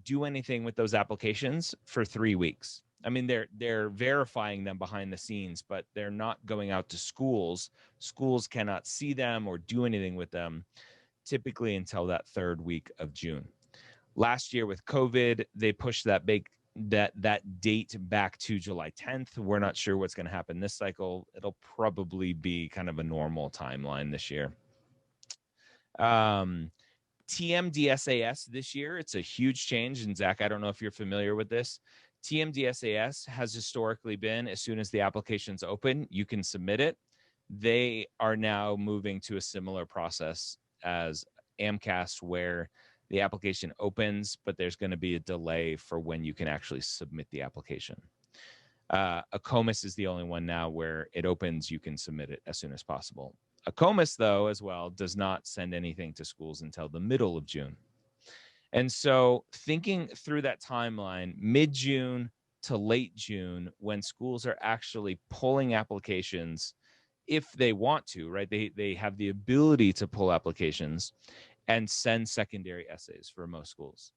S2: do anything with those applications for 3 weeks. I mean, they're verifying them behind the scenes, but they're not going out to schools. Schools cannot see them or do anything with them typically until that 3rd week of June. Last year with COVID, they pushed that date back to July 10th. We're not sure what's going to happen this cycle. It'll probably be kind of a normal timeline this year. TMDAS this year, it's a huge change. And Zach, I don't know if you're familiar with this. TMDAS has historically been, as soon as the application's open, you can submit it. They are now moving to a similar process as AMCAS, where the application opens, but there's going to be a delay for when you can actually submit the application. AACOMAS is the only one now where it opens, you can submit it as soon as possible. AACOMAS, though, as well, does not send anything to schools until the middle of June. And so thinking through that timeline, mid-June to late June, when schools are actually pulling applications, if they want to, right? They have the ability to pull applications and send secondary essays for most schools.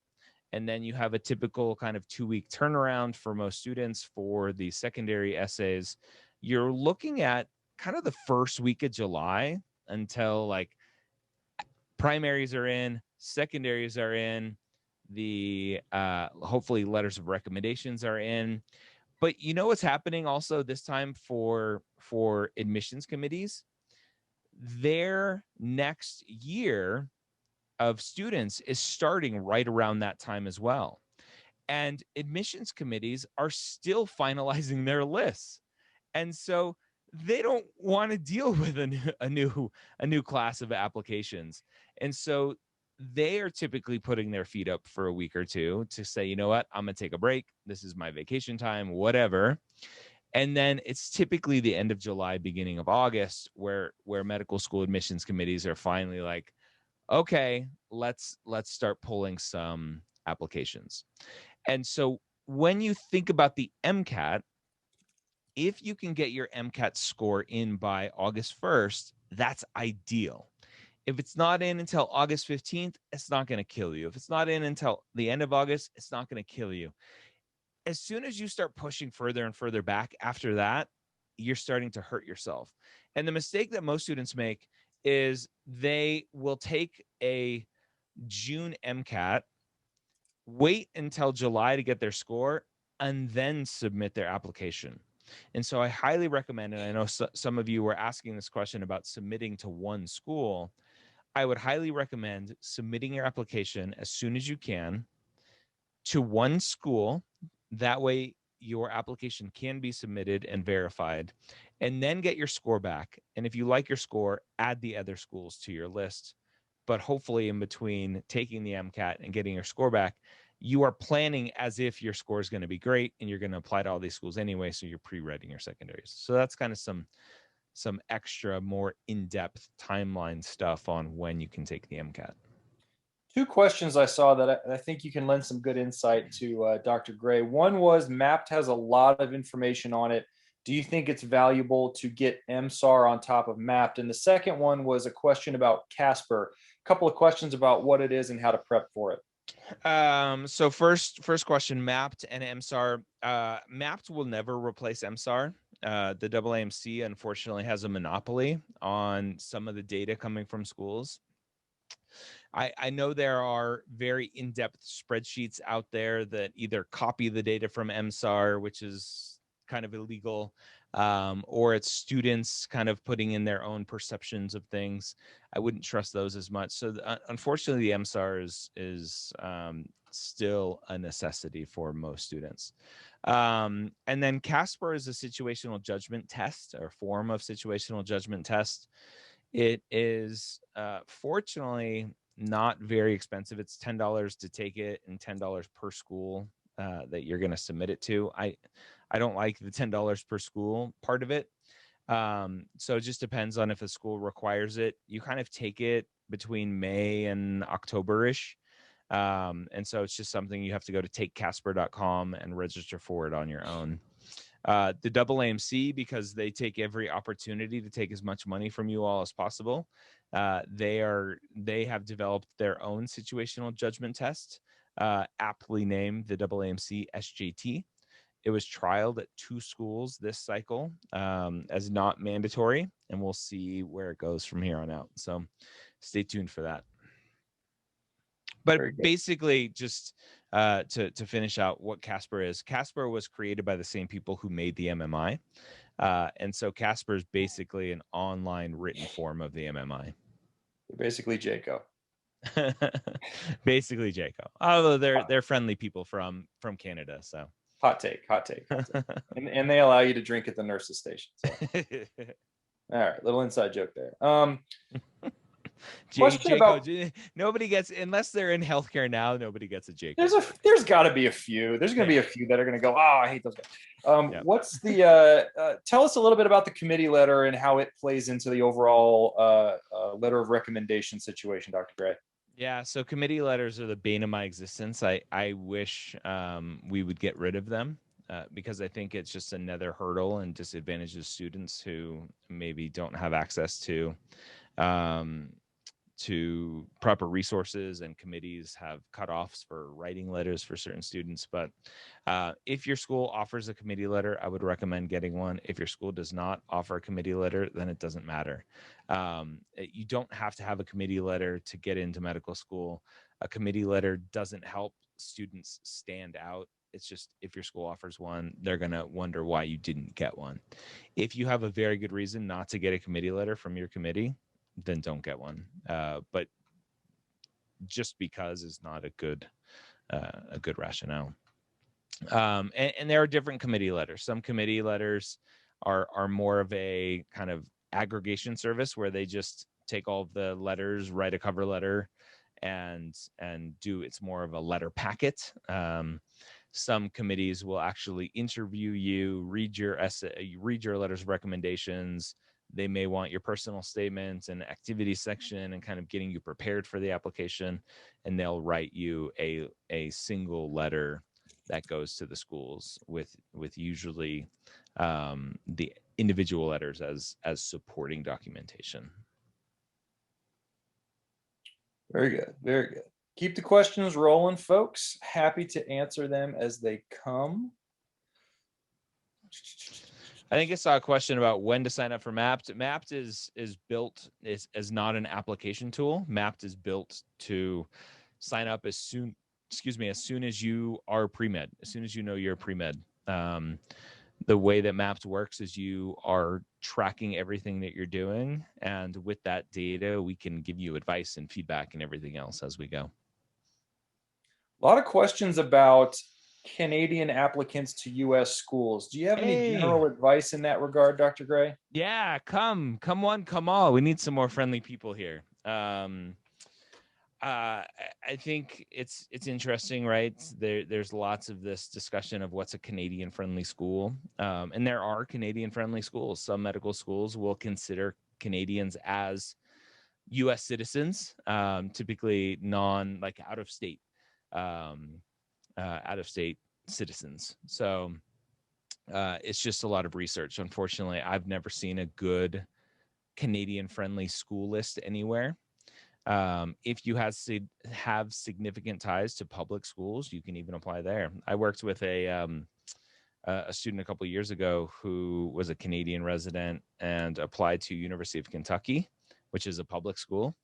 S2: And then you have a typical kind of 2-week turnaround for most students for the secondary essays. You're looking at kind of the first week of July until like primaries are in, secondaries are in, the hopefully letters of recommendations are in. But you know what's happening also this time for admissions committees? Their next year of students is starting right around that time as well. And admissions committees are still finalizing their lists. And so they don't want to deal with a new class of applications. And so they are typically putting their feet up for a week or two to say, you know what, I'm going to take a break. This is my vacation time, whatever. And then it's typically the end of July, beginning of August, where medical school admissions committees are finally like, okay, let's start pulling some applications. And so when you think about the MCAT, if you can get your MCAT score in by August 1st, that's ideal. If it's not in until August 15th, it's not going to kill you. If it's not in until the end of August, it's not going to kill you. As soon as you start pushing further and further back after that, you're starting to hurt yourself. And the mistake that most students make is they will take a June MCAT, wait until July to get their score, and then submit their application. And so I highly recommend, and I know some of you were asking this question about submitting to one school. I would highly recommend submitting your application as soon as you can to one school. That way your application can be submitted and verified, and then get your score back. And if you like your score, add the other schools to your list. But hopefully in between taking the MCAT and getting your score back, you are planning as if your score is going to be great and you're going to apply to all these schools anyway. So you're pre-reading your secondaries. So that's kind of some extra, more in-depth timeline stuff on when you can take the MCAT.
S1: Two questions I saw that I think you can lend some good insight to, Dr. Gray. One was MAPT has a lot of information on it. Do you think it's valuable to get MSAR on top of MAPT? And the second one was a question about Casper. A couple of questions about what it is and how to prep for it.
S2: So first question, MAPT and MSAR. MAPT will never replace MSAR. The AAMC unfortunately has a monopoly on some of the data coming from schools. I know there are very in-depth spreadsheets out there that either copy the data from MSAR, which is kind of illegal, or it's students kind of putting in their own perceptions of things. I wouldn't trust those as much. So unfortunately, the MSAR is still a necessity for most students. And then Casper is a situational judgment test, or form of situational judgment test. It is fortunately not very expensive. It's $10 to take it and $10 per school that you're going to submit it to. I don't like the $10 per school part of it. So it just depends on if a school requires it. You kind of take it between May and October-ish. And so it's just something you have to go to takecasper.com and register for it on your own. The AAMC, because they take every opportunity to take as much money from you all as possible. They have developed their own situational judgment test, aptly named the AAMC SJT. It was trialed at 2 schools this cycle as not mandatory, and we'll see where it goes from here on out. So stay tuned for that. But basically, just to finish out what Casper is, Casper was created by the same people who made the MMI. And so Casper is basically an online written form of the MMI.
S1: Basically Jaco.
S2: Basically Jaco. Although they're friendly people from Canada, so
S1: hot take. And they allow you to drink at the nurse's station. So. All right, little inside joke there.
S2: Jaco, nobody gets, unless they're in healthcare now, nobody gets a Jaco.
S1: There's got to be a few. There's going to be a few that are going to go, oh, I hate those guys. Yep. What's the tell us a little bit about the committee letter and how it plays into the overall letter of recommendation situation, Dr. Gray.
S2: Yeah, so committee letters are the bane of my existence. I wish we would get rid of them because I think it's just another hurdle and disadvantages students who maybe don't have access to proper resources, and committees have cutoffs for writing letters for certain students. But if your school offers a committee letter, I would recommend getting one. If your school does not offer a committee letter, then it doesn't matter. You don't have to have a committee letter to get into medical school. A committee letter doesn't help students stand out. It's just, if your school offers one, they're going to wonder why you didn't get one. If you have a very good reason not to get a committee letter from your committee, then don't get one. But just because is not a good rationale. And there are different committee letters. Some committee letters are more of a kind of aggregation service where they just take all of the letters, write a cover letter, and it's more of a letter packet. Some committees will actually interview you, read your essay, read your letters of recommendations. They may want your personal statements and activity section and kind of getting you prepared for the application, and they'll write you a single letter that goes to the schools with usually the individual letters as supporting documentation.
S1: Very good, very good. Keep the questions rolling, folks. Happy to answer them as they come.
S2: I think I saw a question about when to sign up for MAPT. MAPT is built as not an application tool. MAPT is built to sign up as soon as you are pre-med, as soon as you know you're pre-med. The way that MAPT works is you are tracking everything that you're doing, and with that data, we can give you advice and feedback and everything else as we go.
S1: A lot of questions about Canadian applicants to U.S. schools. Do you have any general advice in that regard, Dr. Gray?
S2: Yeah, come one, come all. We need some more friendly people here. I think it's interesting, right? There's lots of this discussion of what's a Canadian friendly school. And there are Canadian friendly schools. Some medical schools will consider Canadians as US citizens, typically out of state citizens. So it's just a lot of research. Unfortunately, I've never seen a good Canadian friendly school list anywhere. If you have significant ties to public schools, you can even apply there. I worked with a student a couple of years ago who was a Canadian resident and applied to University of Kentucky, which is a public school.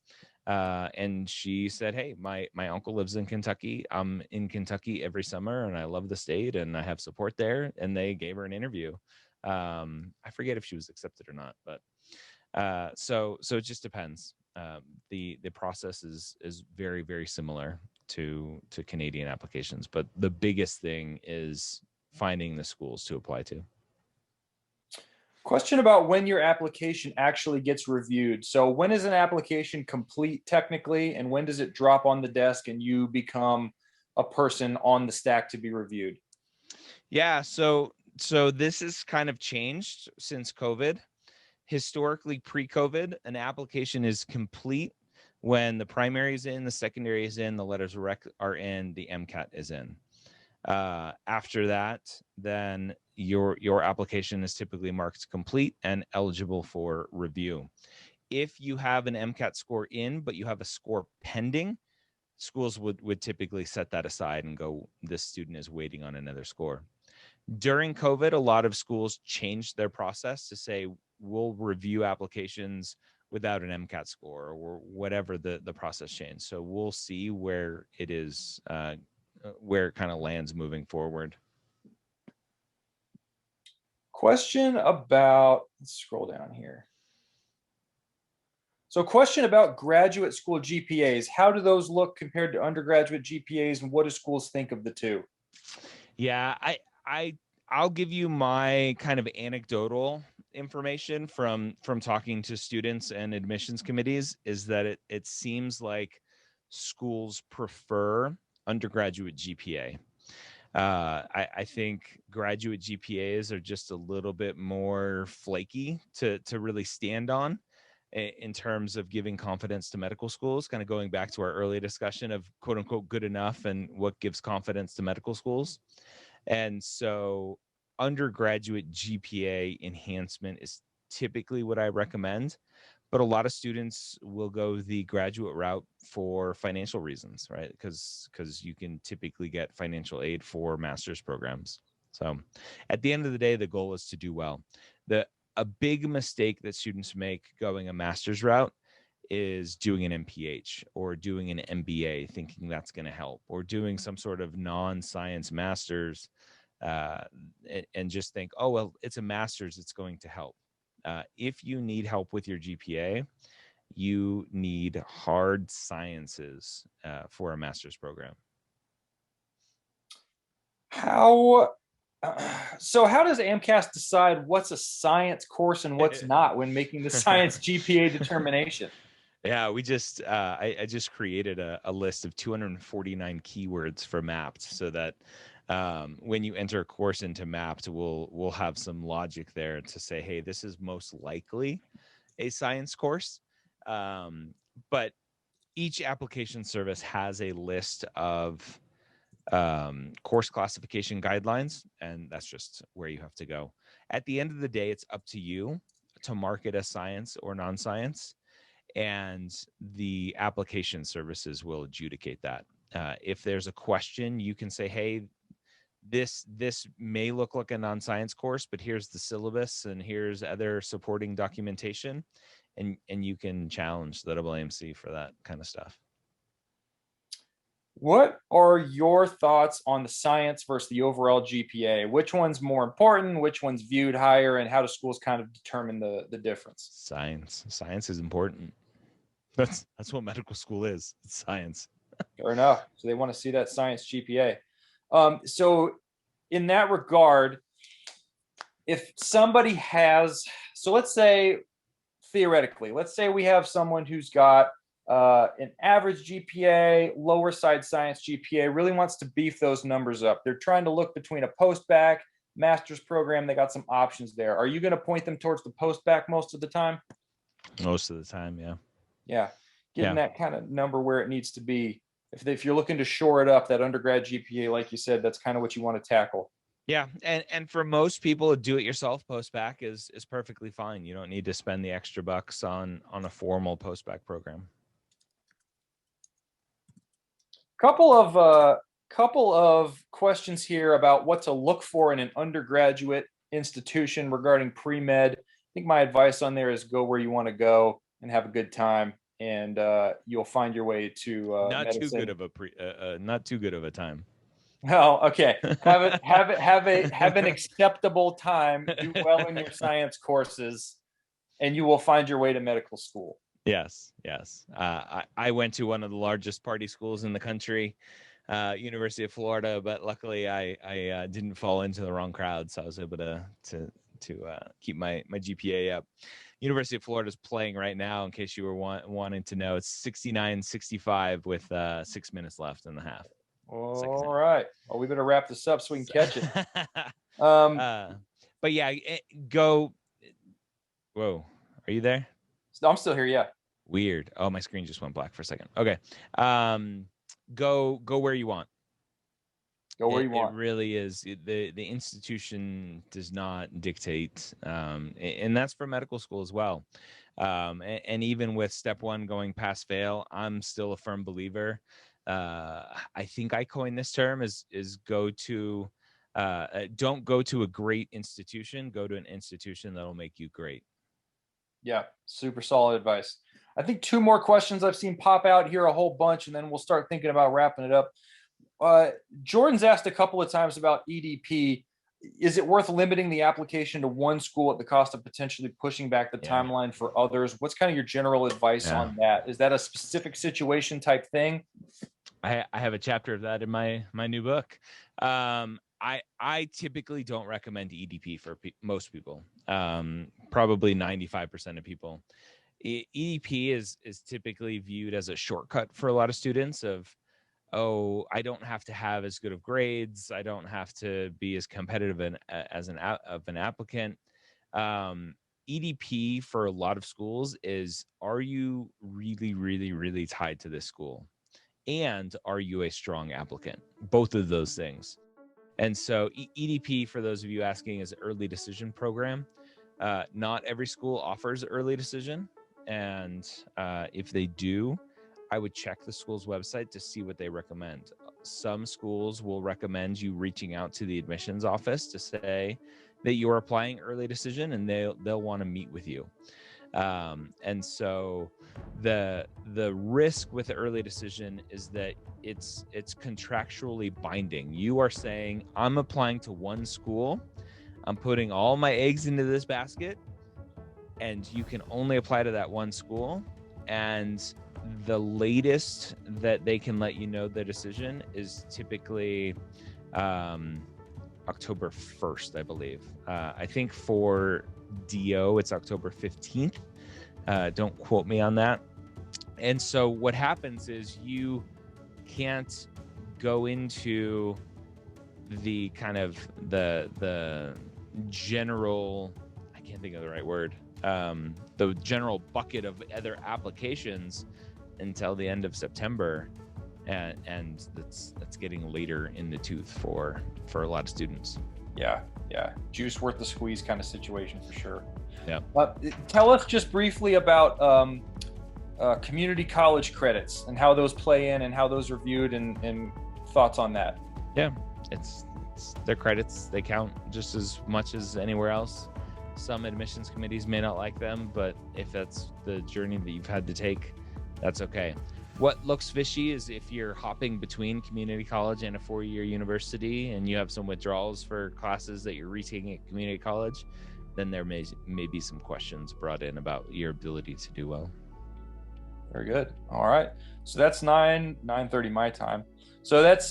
S2: And she said, hey, my uncle lives in Kentucky. I'm in Kentucky every summer and I love the state and I have support there. And they gave her an interview. I forget if she was accepted or not, but so it just depends. The process is very, very similar to Canadian applications, but the biggest thing is finding the schools to apply to.
S1: Question about when your application actually gets reviewed. So when is an application complete technically, and when does it drop on the desk and you become a person on the stack to be reviewed?
S2: Yeah, so this has kind of changed since COVID. Historically, pre-COVID, an application is complete when the primary is in, the secondary is in, the letters of rec are in, the MCAT is in. After that, then your application is typically marked complete and eligible for review. If you have an MCAT score in, but you have a score pending, schools would typically set that aside and go, this student is waiting on another score. During COVID, a lot of schools changed their process to say, we'll review applications without an MCAT score, or whatever the process changed. So we'll see where it is, where it kind of lands moving forward.
S1: Question about, let's scroll down here. So question about graduate school GPAs. How do those look compared to undergraduate GPAs, and what do schools think of the two?
S2: Yeah, I'll give you my kind of anecdotal information from talking to students and admissions committees, is that it seems like schools prefer undergraduate GPA. I think graduate GPAs are just a little bit more flaky to really stand on in terms of giving confidence to medical schools, kind of going back to our earlier discussion of quote unquote good enough and what gives confidence to medical schools. And so undergraduate GPA enhancement is typically what I recommend, but a lot of students will go the graduate route for financial reasons, right? Because you can typically get financial aid for master's programs. So at the end of the day, the goal is to do well. A big mistake that students make going a master's route is doing an MPH or doing an MBA, thinking that's going to help, or doing some sort of non-science master's, and just think, oh, well, it's a master's, it's going to help. If you need help with your GPA, you need hard sciences for a master's program.
S1: So how does AMCAS decide what's a science course and what's not when making the science GPA determination?
S2: Yeah, we just I just created a list of 249 keywords for Mapped, so that when you enter a course into Mapped, we'll have some logic there to say, hey, this is most likely a science course. But each application service has a list of course classification guidelines, and that's just where you have to go. At the end of the day, it's up to you to mark it as science or non-science, and the application services will adjudicate that. If there's a question, you can say, hey, this may look like a non-science course, but here's the syllabus and here's other supporting documentation, and you can challenge the AAMC for that kind of stuff.
S1: What are your thoughts on the science versus the overall GPA? Which one's more important? Which one's viewed higher? And how do schools kind of determine the difference?
S2: Science is important. That's what medical school is. It's science.
S1: Fair enough. So they want to see that science GPA. So in that regard, if somebody has, so let's say theoretically, let's say we have someone who's got an average GPA, lower side science GPA, really wants to beef those numbers up. They're trying to look between a post-bac, master's program. They got some options there. Are you going to point them towards the post-bac most of the time?
S2: Most of the time, yeah.
S1: Yeah, getting that kind of number where it needs to be. If you're looking to shore it up, that undergrad GPA, like you said, that's kind of what you want to tackle.
S2: Yeah, and for most people, do it yourself post-bac is perfectly fine. You don't need to spend the extra bucks on a formal post-bac program.
S1: Couple of questions here about what to look for in an undergraduate institution regarding pre-med. I think my advice on there is go where you want to go and have a good time, and you'll find your way to
S2: not
S1: medicine.
S2: too good of a not too good of a time.
S1: Oh, okay. Have an acceptable time. Do well in your science courses, and you will find your way to medical school.
S2: Yes. I went to one of the largest party schools in the country, University of Florida, but luckily I didn't fall into the wrong crowd, so I was able to keep my GPA up. University of Florida is playing right now, in case you were wanting to know. It's 69-65 with 6 minutes left in the half.
S1: All right. Well, we better wrap this up so we can catch it.
S2: But yeah, go. Whoa, are you there?
S1: I'm still here. Yeah.
S2: Weird. Oh, my screen just went black for a second. Okay. Go where you want.
S1: Go where you
S2: It
S1: want.
S2: really is. The institution does not dictate, and that's for medical school as well. And even with step one going pass fail, I'm still a firm believer. I think I coined this term is go to don't go to a great institution, go to an institution that'll make you great.
S1: Yeah, super solid advice. I think two more questions I've seen pop out here, a whole bunch, and then we'll start thinking about wrapping it up. Jordan's asked a couple of times about EDP. Is it worth limiting the application to one school at the cost of potentially pushing back the timeline for others? What's kind of your general advice on that? Is that a specific situation type thing?
S2: I have a chapter of that in my new book. I typically don't recommend EDP for most people. Probably 95% of people. EDP is typically viewed as a shortcut for a lot of students of, oh, I don't have to have as good of grades. I don't have to be as competitive as an applicant. EDP for a lot of schools is, are you really, really, really tied to this school? And are you a strong applicant? Both of those things. And so EDP, for those of you asking, is an early decision program. Not every school offers early decision. And if they do, I would check the school's website to see what they recommend. Some schools will recommend you reaching out to the admissions office to say that you're applying early decision, and they'll want to meet with you. And so the risk with the early decision is that it's contractually binding. You are saying, I'm applying to one school, I'm putting all my eggs into this basket, and you can only apply to that one school. And the latest that they can let you know the decision is typically October 1st, I believe. I think for DO, it's October 15th. Don't quote me on that. And so what happens is you can't go into the kind of the general, I can't think of the right word, the general bucket of other applications until the end of September. And that's getting later in the tooth for a lot of students.
S1: Yeah. Juice worth the squeeze kind of situation for sure.
S2: Yeah.
S1: Tell us just briefly about community college credits and how those play in and how those are viewed, and thoughts on that.
S2: Yeah, it's their credits. They count just as much as anywhere else. Some admissions committees may not like them, but if that's the journey that you've had to take, that's okay. What looks fishy is if you're hopping between community college and a four-year university and you have some withdrawals for classes that you're retaking at community college, then there may be some questions brought in about your ability to do well.
S1: Very good. All right. So that's 9:30 my time. So that's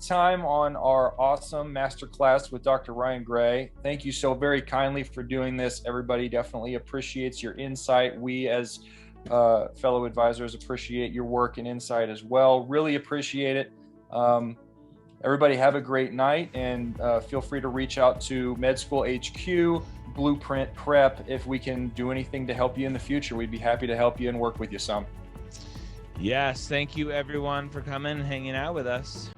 S1: time on our awesome masterclass with Dr. Ryan Gray. Thank you so very kindly for doing this. Everybody definitely appreciates your insight. We as fellow advisors appreciate your work and insight as well. Really appreciate it. Everybody have a great night, and feel free to reach out to Med School HQ, Blueprint Prep. If we can do anything to help you in the future, we'd be happy to help you and work with you some.
S2: Yes, thank you everyone for coming and hanging out with us.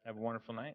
S2: Have a wonderful night.